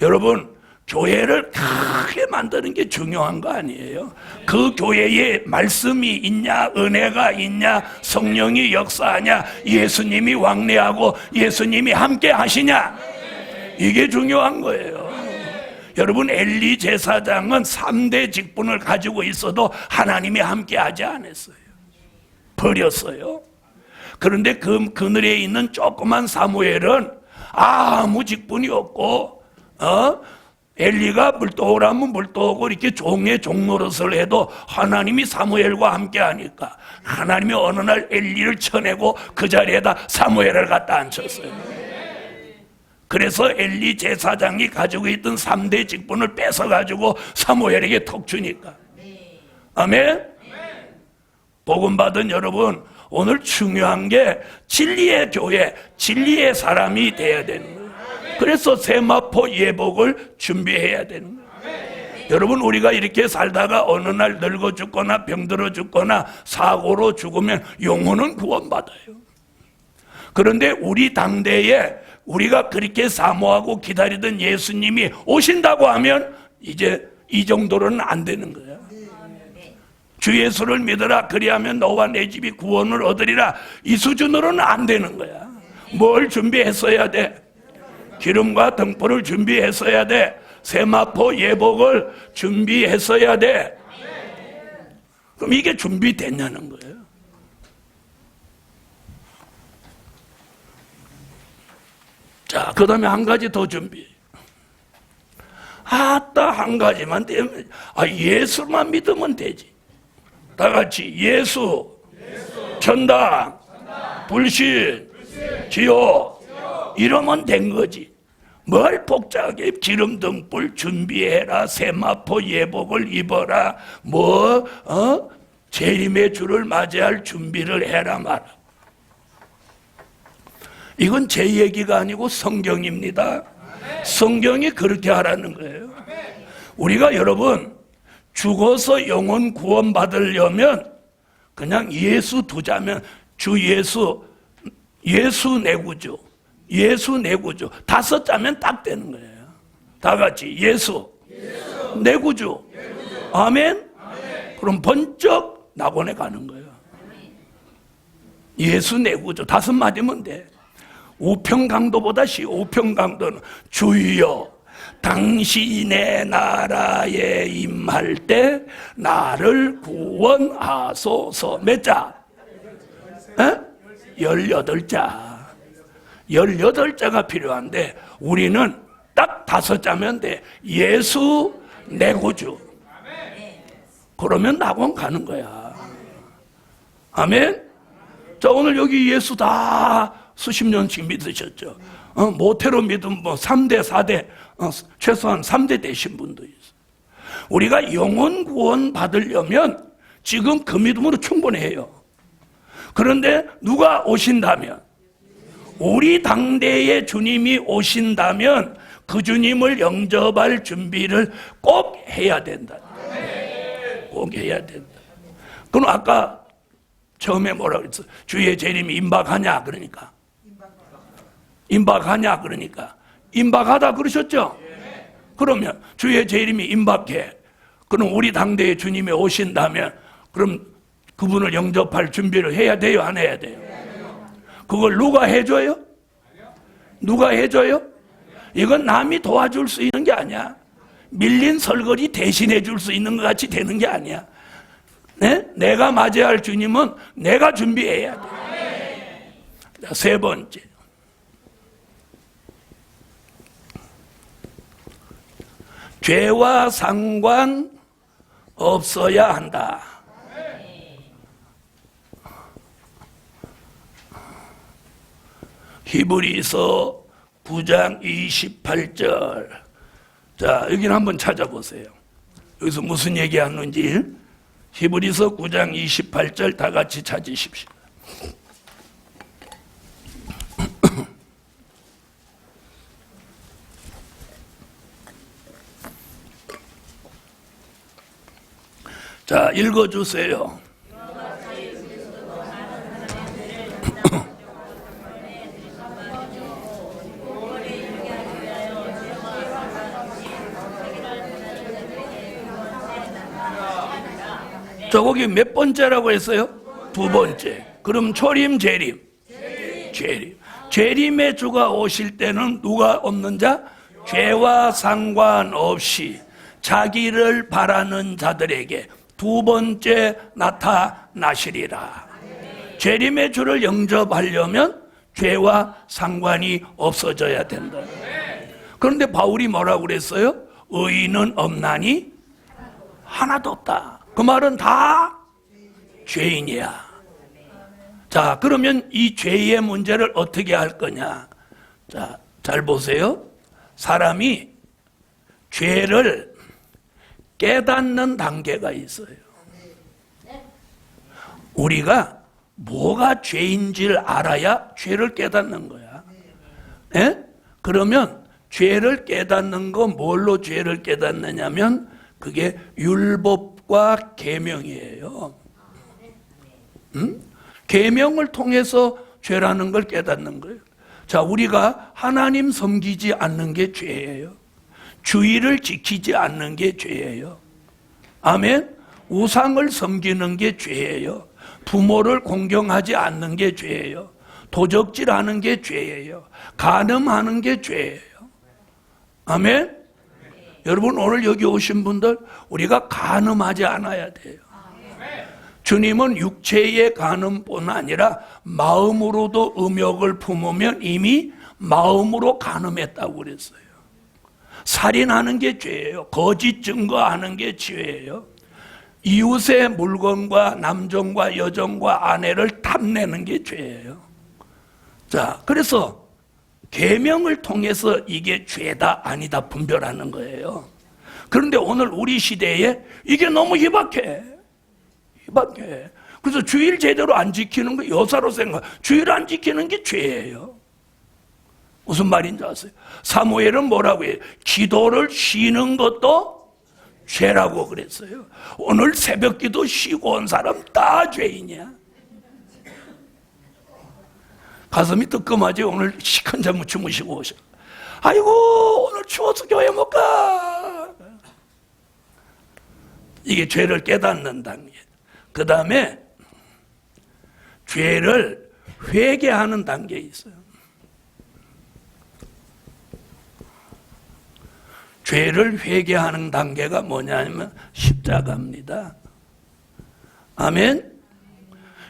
여러분, 교회를 크게 만드는 게 중요한 거 아니에요? 그 교회에 말씀이 있냐, 은혜가 있냐, 성령이 역사하냐, 예수님이 왕래하고 예수님이 함께 하시냐, 이게 중요한 거예요. 여러분, 엘리 제사장은 3대 직분을 가지고 있어도 하나님이 함께 하지 않았어요. 버렸어요. 그런데 그늘에 있는 조그만 사무엘은 아무 직분이 없고 엘리가 물도오라면 물도오고 이렇게 종의 종노릇을 해도 하나님이 사무엘과 함께 하니까 하나님이 어느 날 엘리를 쳐내고 그 자리에다 사무엘을 갖다 앉혔어요. 그래서 엘리 제사장이 가지고 있던 3대 직분을 뺏어가지고 사무엘에게 턱 주니까. 아멘? 복음 받은 여러분, 오늘 중요한 게 진리의 교회, 진리의 사람이 돼야 되는 거예요. 그래서 세마포 예복을 준비해야 되는 거예요. 여러분, 우리가 이렇게 살다가 어느 날 늙어 죽거나 병들어 죽거나 사고로 죽으면 영혼은 구원받아요. 그런데 우리 당대에 우리가 그렇게 사모하고 기다리던 예수님이 오신다고 하면 이제 이 정도로는 안 되는 거야. 주 예수를 믿으라, 그리하면 너와 내 집이 구원을 얻으리라. 이 수준으로는 안 되는 거야. 뭘 준비했어야 돼? 기름과 등불을 준비했어야 돼. 세마포 예복을 준비했어야 돼. 그럼 이게 준비됐냐는 거예요. 자, 그 다음에 한 가지 더 준비. 아따, 한 가지만 되면, 예수만 믿으면 되지. 다 같이 예수, 천당, 불신, 지옥 이러면 된 거지. 뭘 복잡하게 기름 등불 준비해라, 세마포 예복을 입어라, 재림의 주를 맞이할 준비를 해라 마라. 이건 제 얘기가 아니고 성경입니다. 성경이 그렇게 하라는 거예요. 우리가 여러분 죽어서 영혼 구원 받으려면 그냥 예수 두자면 주 예수, 예수 내 구주, 예수 내 구주 5자면 딱 되는 거예요. 다 같이 예수, 내 구주. 아멘? 그럼 번쩍 낙원에 가는 거예요. 예수 내 구주 5 맞으면 돼. 우평강도보다 우평강도는 주여 당신의 나라에 임할 때 나를 구원하소서. 몇 자? 18자. 18자가 필요한데 우리는 딱 5자면 돼. 예수 내 구주. 그러면 낙원 가는 거야. 아멘? 자, 오늘 여기 예수 다 수십 년씩 믿으셨죠. 모태로 믿으면 3대, 4대, 최소한 3대 되신 분도 있어요. 우리가 영혼 구원 받으려면 지금 그 믿음으로 충분해요. 그런데 누가 오신다면, 우리 당대의 주님이 오신다면 그 주님을 영접할 준비를 꼭 해야 된다. 꼭 해야 된다. 그럼 아까 처음에 뭐라고 그랬어? 주의 재림이 임박하냐 그러니까. 임박하냐 그러니까. 임박하다 그러셨죠? 그러면 주의 재림이 임박해. 그럼 우리 당대의 주님이 오신다면 그럼 그분을 영접할 준비를 해야 돼요, 안 해야 돼요? 그걸 누가 해줘요? 누가 해줘요? 이건 남이 도와줄 수 있는 게 아니야. 밀린 설거지 대신해 줄 수 있는 것 같이 되는 게 아니야. 네? 내가 맞이할 주님은 내가 준비해야 돼. 자, 3번째. 죄와 상관 없어야 한다. 히브리서 9장 28절. 자, 여기는 한번 찾아보세요. 여기서 무슨 얘기하는지. 히브리서 9장 28절 다 같이 찾으십시오. 자, 읽어주세요. 저 거기 몇 번째라고 했어요? 2번째. 그럼 초림, 재림. 재림. 재림의 주가 오실 때는 누가 없는 자? 죄와 상관없이 자기를 바라는 자들에게 2번째 나타나시리라. 재림의 주를 영접하려면 죄와 상관이 없어져야 된다. 그런데 바울이 뭐라고 그랬어요? 의인은 없나니 하나도 없다. 그 말은 다 죄인이야. 자, 그러면 이 죄의 문제를 어떻게 할 거냐? 자, 잘 보세요. 사람이 죄를 깨닫는 단계가 있어요. 우리가 뭐가 죄인지를 알아야 죄를 깨닫는 거야. 예? 그러면 죄를 깨닫는 거 뭘로 죄를 깨닫느냐면 그게 율법과 계명이에요. 계명을 통해서 죄라는 걸 깨닫는 거예요. 자, 우리가 하나님 섬기지 않는 게 죄예요. 주의를 지키지 않는 게 죄예요. 아멘. 우상을 섬기는 게 죄예요. 부모를 공경하지 않는 게 죄예요. 도적질하는 게 죄예요. 간음하는 게 죄예요. 아멘. 여러분, 오늘 여기 오신 분들 우리가 간음하지 않아야 돼요. 주님은 육체의 간음뿐 아니라 마음으로도 음욕을 품으면 이미 마음으로 간음했다고 그랬어요. 살인하는 게 죄예요. 거짓 증거하는 게 죄예요. 이웃의 물건과 남종과 여종과 아내를 탐내는 게 죄예요. 자, 그래서 계명을 통해서 이게 죄다 아니다 분별하는 거예요. 그런데 오늘 우리 시대에 이게 너무 희박해. 그래서 주일 제대로 안 지키는 거 여사로 생각. 주일 안 지키는 게 죄예요. 무슨 말인지 아세요? 사무엘은 뭐라고 해요? 기도를 쉬는 것도 죄라고 그랬어요. 오늘 새벽기도 쉬고 온 사람 다 죄인이야. 가슴이 뜨끔하지. 오늘 시큰 잠 주무시고 오셔. 아이고, 오늘 추워서 교회 못 가. 이게 죄를 깨닫는 단계. 그 다음에 죄를 회개하는 단계에 있어요. 죄를 회개하는 단계가 뭐냐면 십자가입니다. 아멘.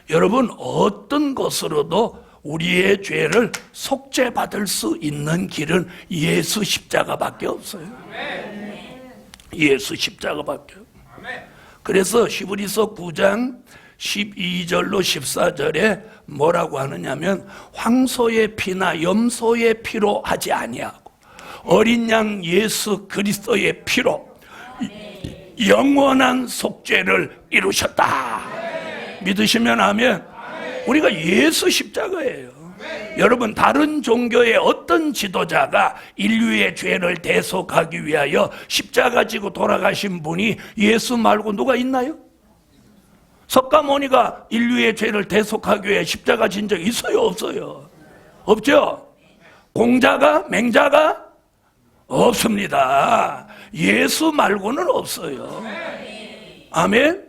여러분, 어떤 것으로도 우리의 죄를 속죄받을 수 있는 길은 예수 십자가밖에 없어요. 예수 십자가밖에 없어요. 그래서 히브리서 9장 12절로 14절에 뭐라고 하느냐면 황소의 피나 염소의 피로 하지 아니하고 어린 양 예수 그리스도의 피로 영원한 속죄를 이루셨다. 믿으시면 아멘. 우리가 예수 십자가예요. 여러분, 다른 종교의 어떤 지도자가 인류의 죄를 대속하기 위하여 십자가 지고 돌아가신 분이 예수 말고 누가 있나요? 석가모니가 인류의 죄를 대속하기 위해 십자가 진 적 있어요? 없어요? 없죠? 공자가? 맹자가? 없습니다. 예수 말고는 없어요. 아멘?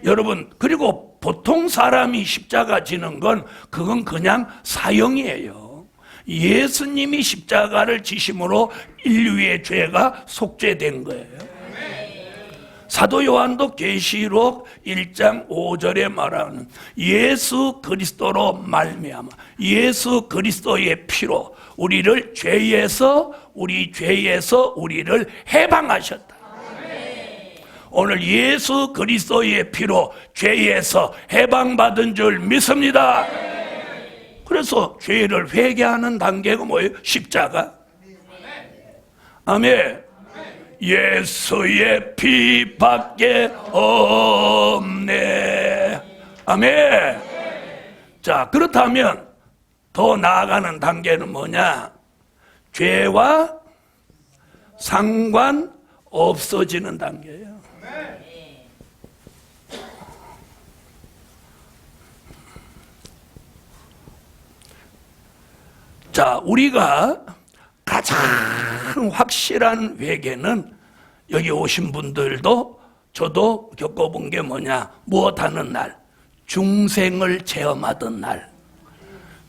여러분, 그리고 보통 사람이 십자가 지는 건 그건 그냥 사형이에요. 예수님이 십자가를 지심으로 인류의 죄가 속죄된 거예요. 사도 요한도 계시록 1장 5절에 말하는 예수 그리스도로 말미암아 예수 그리스도의 피로 우리를 죄에서 우리를 해방하셨다. 오늘 예수 그리스도의 피로 죄에서 해방받은 줄 믿습니다. 그래서 죄를 회개하는 단계가 뭐예요? 십자가. 아멘. 예수의 피밖에 없네. 아멘. 자, 그렇다면 더 나아가는 단계는 뭐냐? 죄와 상관 없어지는 단계예요. 자, 우리가 가장 확실한 회개는 여기 오신 분들도 저도 겪어본 게 뭐냐? 무엇하는 날? 중생을 체험하던 날.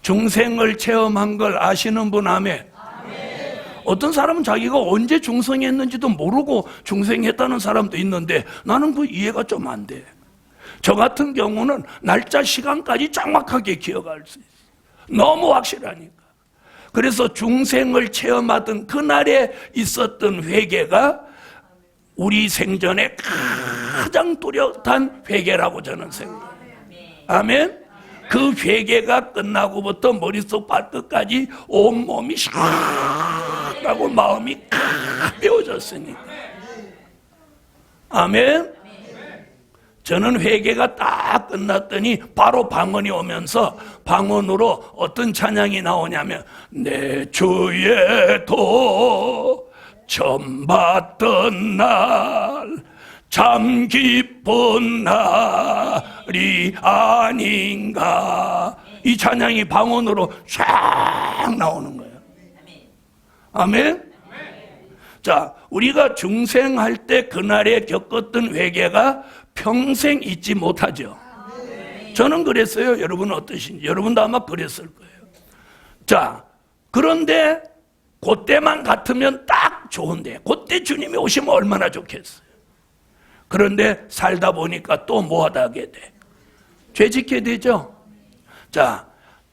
중생을 체험한 걸 아시는 분 아멘? 어떤 사람은 자기가 언제 중생했는지도 모르고 중생했다는 사람도 있는데 나는 그 이해가 좀 안 돼. 저 같은 경우는 날짜 시간까지 정확하게 기억할 수 있어. 너무 확실하니까. 그래서 중생을 체험하던 그날에 있었던 회개가 우리 생전에 가장 뚜렷한 회개라고 저는 생각해요. 아멘. 그 회개가 끝나고부터 머릿속 발끝까지 온몸이 샥하고 마음이 가벼워졌으니까. 아멘. 저는 회개가 딱 끝났더니 바로 방언이 오면서 방언으로 어떤 찬양이 나오냐면 내 주의 도 처음 봤던 날 참 기쁜 날이 아닌가. 이 찬양이 방언으로 쫙 나오는 거예요. 아멘. 자, 우리가 중생할 때 그날에 겪었던 회개가 평생 잊지 못하죠. 저는 그랬어요. 여러분은 어떠신지? 여러분도 아마 그랬을 거예요. 자, 그런데 그때만 같으면 딱 좋은데 그때 주님이 오시면 얼마나 좋겠어요. 그런데 살다 보니까 또 뭐하다 하게 돼? 죄 짓게 되죠. 자,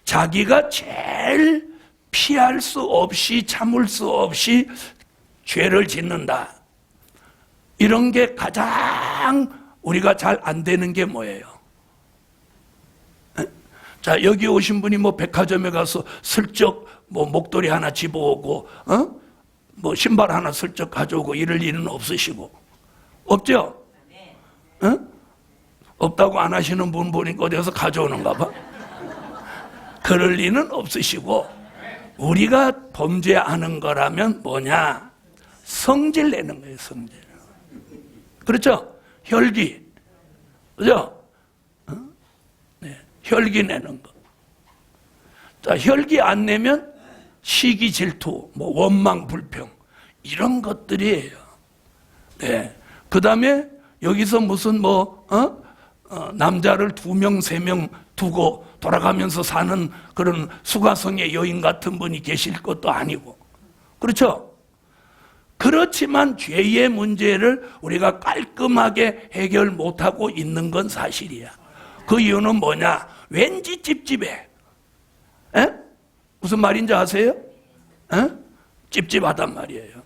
자기가 제일 피할 수 없이 참을 수 없이 죄를 짓는다. 이런 게 가장 우리가 잘 안 되는 게 뭐예요? 자, 여기 오신 분이 뭐 백화점에 가서 슬쩍 뭐 목도리 하나 집어오고, 뭐 신발 하나 슬쩍 가져오고 이럴 일은 없으시고, 없죠? 없다고 안 하시는 분 보니까 어디서 가져오는가 봐. 그럴 리는 없으시고, 우리가 범죄하는 거라면 뭐냐? 성질 내는 거예요, 성질. 그렇죠? 혈기. 그죠? 네, 혈기 내는 거. 자, 혈기 안 내면 시기 질투, 뭐 원망 불평 이런 것들이에요. 네. 그 다음에 여기서 무슨 남자를 2명, 3명 두고 돌아가면서 사는 그런 수가성의 여인 같은 분이 계실 것도 아니고. 그렇죠? 그렇지만 죄의 문제를 우리가 깔끔하게 해결 못하고 있는 건 사실이야. 그 이유는 뭐냐? 왠지 찝찝해. 에? 무슨 말인지 아세요? 에? 찝찝하단 말이에요.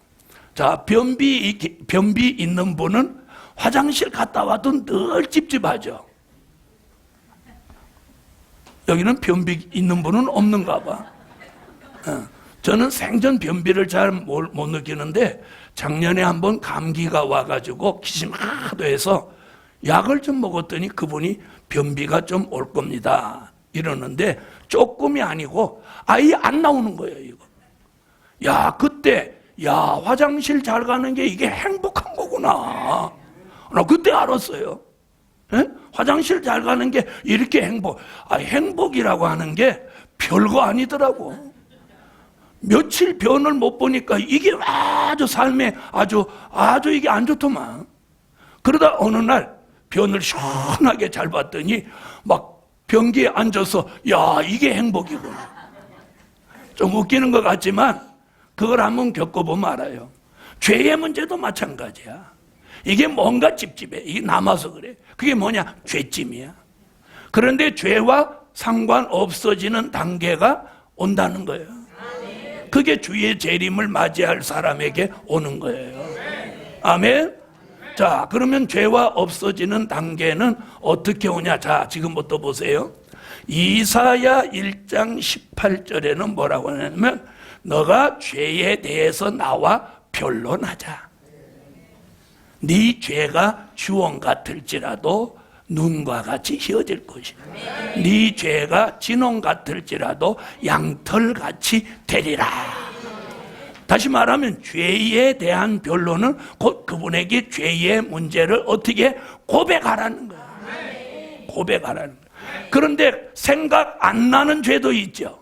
자, 변비 있는 분은 화장실 갔다 와도 늘 찝찝하죠. 여기는 변비 있는 분은 없는가 봐. 저는 생전 변비를 잘 못 느끼는데 작년에 한번 감기가 와가지고 기침 하도 해서 약을 좀 먹었더니 그분이 변비가 좀 올 겁니다 이러는데 조금이 아니고 아예 안 나오는 거예요. 이거. 야, 그때 화장실 잘 가는 게 이게 행복한 거구나. 나 그때 알았어요. 에? 화장실 잘 가는 게 이렇게 행복이라고 하는 게 별거 아니더라고. 며칠 변을 못 보니까 이게 아주 삶에 아주 이게 안 좋더만. 그러다 어느 날 변을 시원하게 잘 봤더니 막 변기에 앉아서 이게 행복이구나. 좀 웃기는 것 같지만 그걸 한번 겪어보면 알아요. 죄의 문제도 마찬가지야. 이게 뭔가 찝찝해. 이게 남아서 그래. 그게 뭐냐? 죄짐이야. 그런데 죄와 상관없어지는 단계가 온다는 거예요. 그게 주의 재림을 맞이할 사람에게 오는 거예요. 아멘. 자, 그러면 죄와 없어지는 단계는 어떻게 오냐? 자, 지금부터 보세요. 이사야 1장 18절에는 뭐라고 하냐면 너가 죄에 대해서 나와 변론하자. 네 죄가 주홍 같을지라도 눈과 같이 휘어질 것이야. 네 죄가 진홍 같을지라도 양털같이 되리라. 다시 말하면 죄에 대한 변론은 곧 그분에게 죄의 문제를 어떻게 고백하라는 거야. 고백하라는 거야. 그런데 생각 안 나는 죄도 있죠.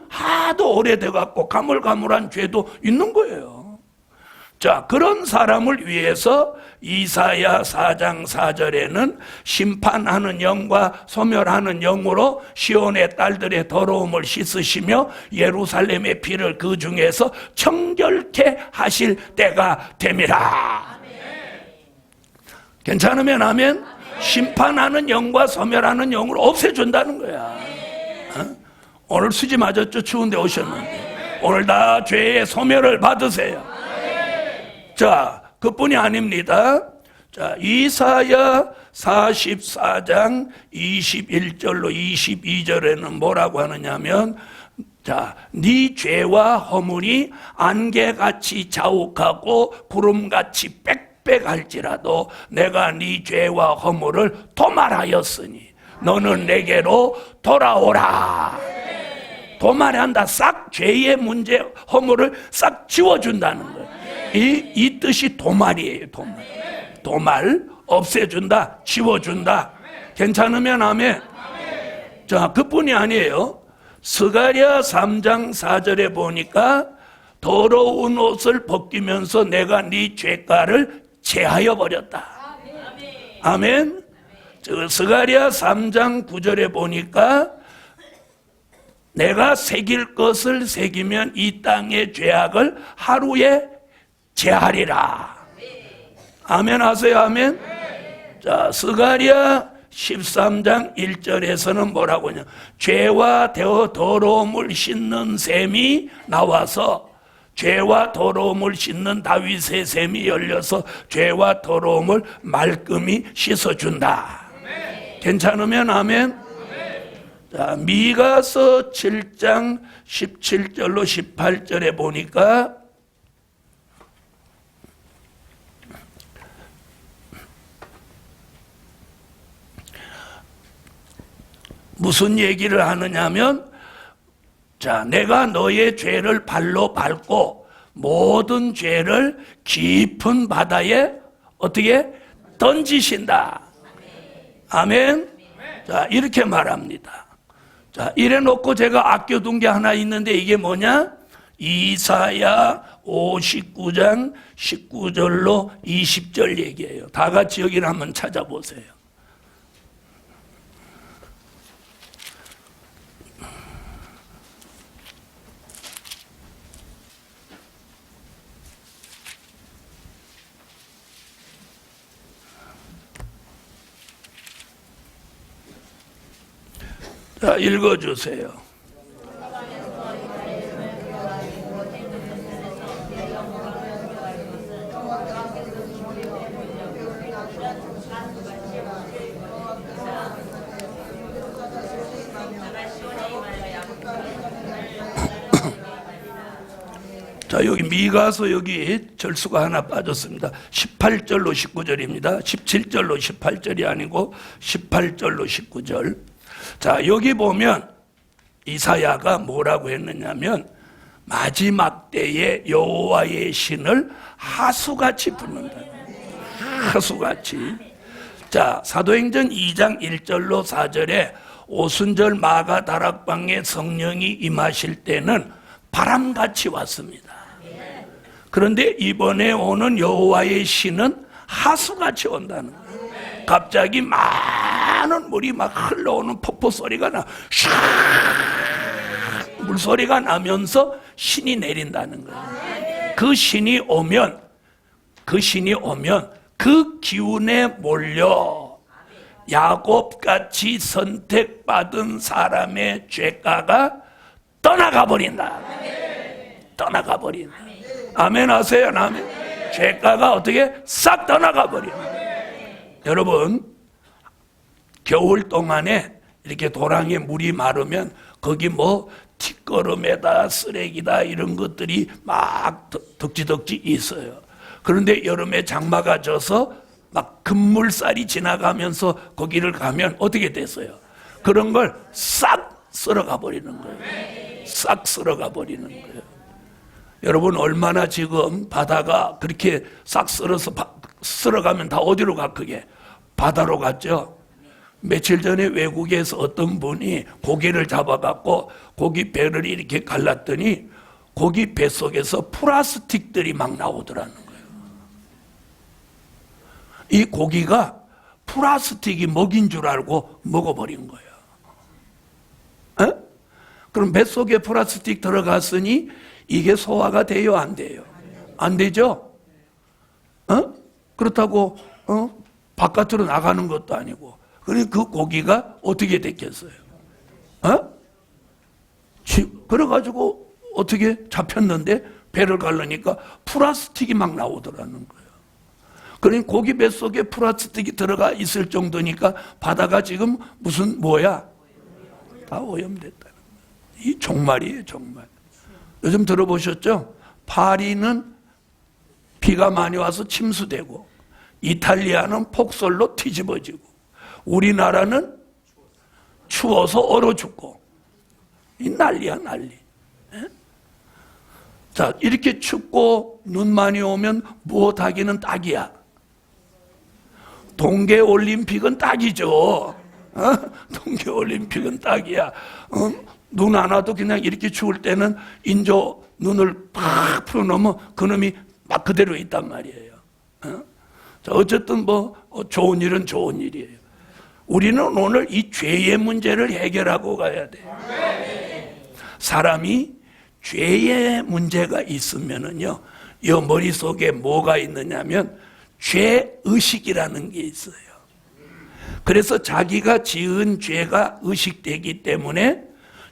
하도 오래돼갖고 가물가물한 죄도 있는 거예요. 자, 그런 사람을 위해서 이사야 4장 4절에는 심판하는 영과 소멸하는 영으로 시온의 딸들의 더러움을 씻으시며 예루살렘의 피를 그 중에서 청결케 하실 때가 됨이라. 괜찮으면 아멘. 심판하는 영과 소멸하는 영으로 없애준다는 거야. 오늘 수지 맞았죠? 추운데 오셨는데. 오늘 다 죄의 소멸을 받으세요. 자, 그뿐이 아닙니다. 자, 이사야 44장 21절로 22절에는 뭐라고 하느냐면, 자, 네 죄와 허물이 안개같이 자욱하고 구름같이 빽빽할지라도 내가 네 죄와 허물을 도말하였으니 너는 내게로 돌아오라. 도말한다. 싹 죄의 문제, 허물을 싹 지워준다는 거예요. 이 뜻이 도말이에요. 도말, 없애준다, 지워준다. 괜찮으면 아멘. 자, 그뿐이 아니에요. 스가랴 3장 4절에 보니까 더러운 옷을 벗기면서 내가 네 죄가를 제하여 버렸다. 아멘. 스가랴 3장 9절에 보니까 내가 새길 것을 새기면 이 땅의 죄악을 하루에 제하리라. 아멘 하세요. 아멘. 자, 스가랴 13장 1절에서는 뭐라고 하냐, 죄와 더러움을 씻는 샘이 나와서, 죄와 더러움을 씻는 다윗의 샘이 열려서 죄와 더러움을 말끔히 씻어준다. 괜찮으면 아멘. 자, 미가서 7장 17절로 18절에 보니까 무슨 얘기를 하느냐면, 자, 내가 너의 죄를 발로 밟고 모든 죄를 깊은 바다에 어떻게 던지신다. 아멘. 자, 이렇게 말합니다. 자, 이래 놓고 제가 아껴둔 게 하나 있는데 이게 뭐냐? 이사야 59장 19절로 20절 얘기예요. 다 같이 여기를 한번 찾아보세요. 자, 읽어주세요. 자, 여기 미가서 여기 절수가 하나 빠졌습니다. 18절로 19절입니다. 17절로 18절이 아니고 18절로 19절. 자, 여기 보면 이사야가 뭐라고 했느냐면, 마지막 때에 여호와의 신을 하수같이 부른다. 하수같이. 자, 사도행전 2장 1절로 4절에 오순절 마가 다락방에 성령이 임하실 때는 바람같이 왔습니다. 그런데 이번에 오는 여호와의 신은 하수같이 온다는 거예요. 갑자기 많은 물이 막 흘러오는 폭포 소리가 나, 샥 물소리가 나면서 신이 내린다는 거예요. 그 신이 오면 그 기운에 몰려 야곱같이 선택받은 사람의 죄가가 떠나가 버린다. 떠나가 버린다. 아멘 하세요. 아멘. 죄가가 어떻게 싹 떠나가 버린다. 여러분, 겨울 동안에 이렇게 도랑에 물이 마르면 거기 뭐 티꺼름에다 쓰레기다 이런 것들이 막 덕지덕지 있어요. 그런데 여름에 장마가 져서 막 급물살이 지나가면서 거기를 가면 어떻게 됐어요? 그런 걸 싹 쓸어가 버리는 거예요. 싹 쓸어가 버리는 거예요. 여러분, 얼마나 지금 바다가 그렇게 싹 쓸어가면 다 어디로 가? 그게 바다로 갔죠. 며칠 전에 외국에서 어떤 분이 고기를 잡아갖고 고기 배를 이렇게 갈랐더니 고기 뱃속에서 플라스틱들이 막 나오더라는 거예요. 이 고기가 플라스틱이 먹인 줄 알고 먹어버린 거예요. 에? 그럼 뱃속에 플라스틱 들어갔으니 이게 소화가 돼요, 안 돼요? 안 되죠? 그렇다고 바깥으로 나가는 것도 아니고. 그러니 그 고기가 어떻게 됐겠어요? 그래가지고 어떻게 잡혔는데 배를 갈르니까 플라스틱이 막 나오더라는 거예요. 그러니 고기 뱃속에 플라스틱이 들어가 있을 정도니까 바다가 지금 무슨 뭐야? 다 오염됐다는 거예요. 이 종말이에요, 종말. 요즘 들어보셨죠? 파리는 비가 많이 와서 침수되고 이탈리아는 폭설로 뒤집어지고 우리나라는 추워서 얼어 죽고 이 난리야, 난리. 예? 자, 이렇게 춥고 눈 많이 오면 무엇하기는 딱이야. 동계올림픽은 딱이죠. 동계올림픽은 딱이야. 눈 안 와도 그냥 이렇게 추울 때는 인조 눈을 팍 풀어놓으면 그놈이 막 그대로 있단 말이에요. 자, 어쨌든 뭐 좋은 일은 좋은 일이에요. 우리는 오늘 이 죄의 문제를 해결하고 가야 돼요. 사람이 죄의 문제가 있으면은요, 이 머릿속에 뭐가 있느냐면 죄의식이라는 게 있어요. 그래서 자기가 지은 죄가 의식되기 때문에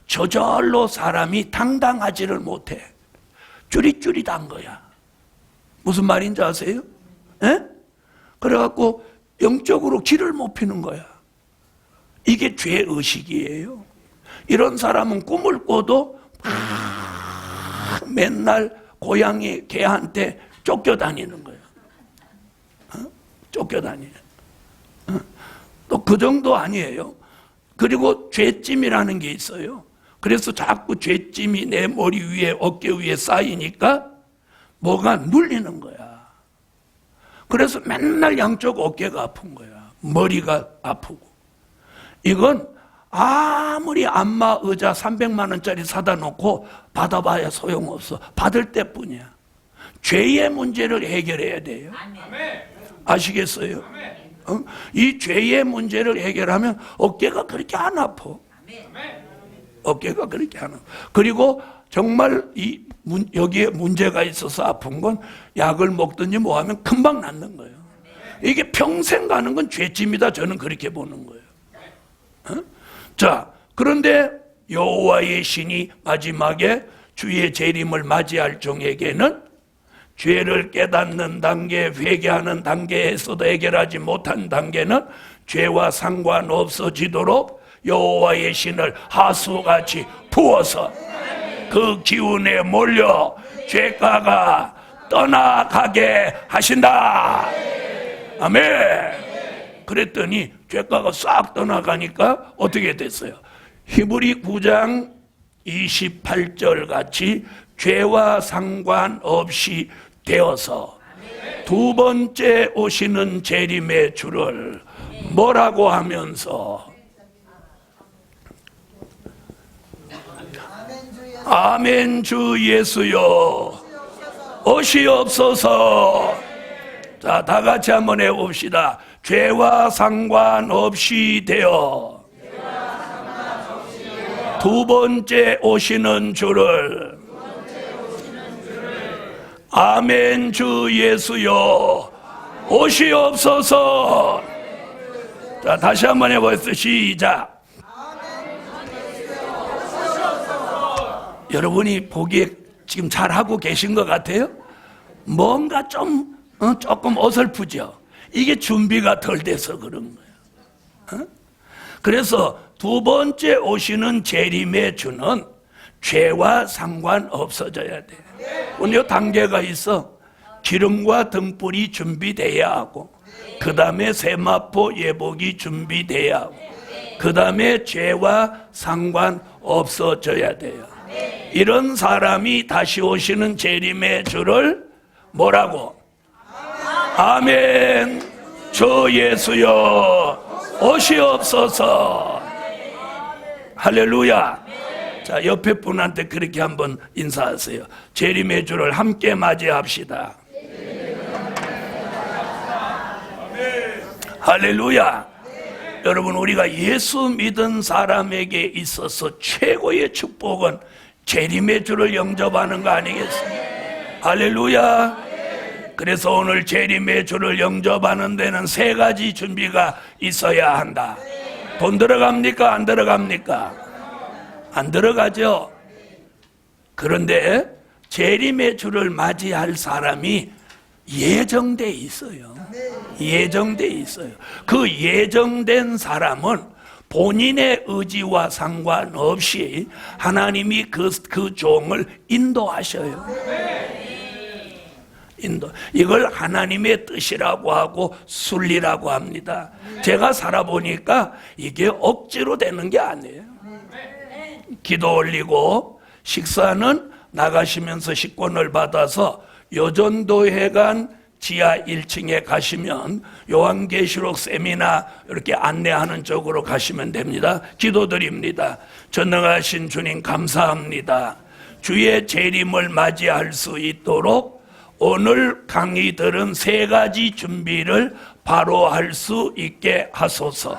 저절로 사람이 당당하지를 못해. 쭈릿쭈릿한 거야. 무슨 말인지 아세요? 에? 그래갖고 영적으로 길을 못 피는 거야. 이게 죄의식이에요. 이런 사람은 꿈을 꿔도 맨날 고양이 개한테 쫓겨다니는 거예요. 쫓겨다니는. 또 그 정도 아니에요. 그리고 죄찜이라는 게 있어요. 그래서 자꾸 죄찜이 내 머리 위에 어깨 위에 쌓이니까 뭐가 눌리는 거야. 그래서 맨날 양쪽 어깨가 아픈 거야. 머리가 아프고. 이건 아무리 안마 의자 300만 원짜리 사다 놓고 받아봐야 소용없어. 받을 때뿐이야. 죄의 문제를 해결해야 돼요. 아시겠어요? 이 죄의 문제를 해결하면 어깨가 그렇게 안 아파. 어깨가 그렇게 안 아파. 그리고 정말 여기에 문제가 있어서 아픈 건 약을 먹든지 뭐 하면 금방 낫는 거예요. 이게 평생 가는 건 죄짐이다. 저는 그렇게 보는 거예요. 자, 그런데 여호와의 신이 마지막에 주의 재림을 맞이할 종에게는 죄를 깨닫는 단계, 회개하는 단계에서도 해결하지 못한 단계는 죄와 상관없어지도록 여호와의 신을 하수같이 부어서 그 기운에 몰려 죄가가 떠나가게 하신다. 아멘. 그랬더니 죄가가 싹 떠나가니까 어떻게 됐어요? 히브리 9장 28절 같이 죄와 상관없이 되어서 두 번째 오시는 재림의 주를 뭐라고 하면서 아멘 주 예수여 오시옵소서. 자, 다 같이 한번 해봅시다. 죄와 상관없이 되어 두 번째 오시는 주를 아멘 주 예수여 오시옵소서. 자, 다시 한번 해보겠습니다. 시작. 여러분이 보기에 지금 잘하고 계신 것 같아요? 뭔가 조금 어설프죠? 이게 준비가 덜 돼서 그런 거예요. 그래서 두 번째 오시는 재림의 주는 죄와 상관없어져야 돼. 오늘 단계가 있어. 기름과 등불이 준비돼야 하고, 그 다음에 세마포 예복이 준비돼야 하고, 그 다음에 죄와 상관없어져야 돼요. 이런 사람이 다시 오시는 재림의 주를 뭐라고? 아멘 주 예수여 오시옵소서. 할렐루야. 자, 옆에 분한테 그렇게 한번 인사하세요. 재림의 주를 함께 맞이합시다. 할렐루야. 여러분, 우리가 예수 믿은 사람에게 있어서 최고의 축복은 재림의 주를 영접하는 거 아니겠습니까? 할렐루야. 그래서 오늘 재림의 주를 영접하는 데는 세 가지 준비가 있어야 한다. 돈 들어갑니까? 안 들어갑니까? 안 들어가죠? 그런데 재림의 주를 맞이할 사람이 예정돼 있어요. 예정돼 있어요. 그 예정된 사람은 본인의 의지와 상관없이 하나님이 그 종을 인도하셔요. 이걸 하나님의 뜻이라고 하고 순리라고 합니다. 제가 살아보니까 이게 억지로 되는 게 아니에요. 기도 올리고 식사는 나가시면서 식권을 받아서 여전도회관 지하 1층에 가시면 요한계시록 세미나 이렇게 안내하는 쪽으로 가시면 됩니다. 기도드립니다. 전능하신 주님 감사합니다. 주의 재림을 맞이할 수 있도록 오늘 강의 들은 3가지 준비를 바로 할 수 있게 하소서.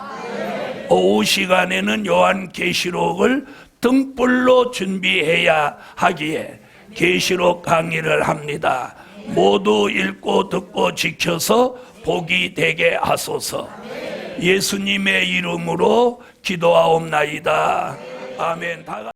오후 시간에는 요한계시록을 등불로 준비해야 하기에 계시록 강의를 합니다. 모두 읽고 듣고 지켜서 복이 되게 하소서. 예수님의 이름으로 기도하옵나이다. 아멘.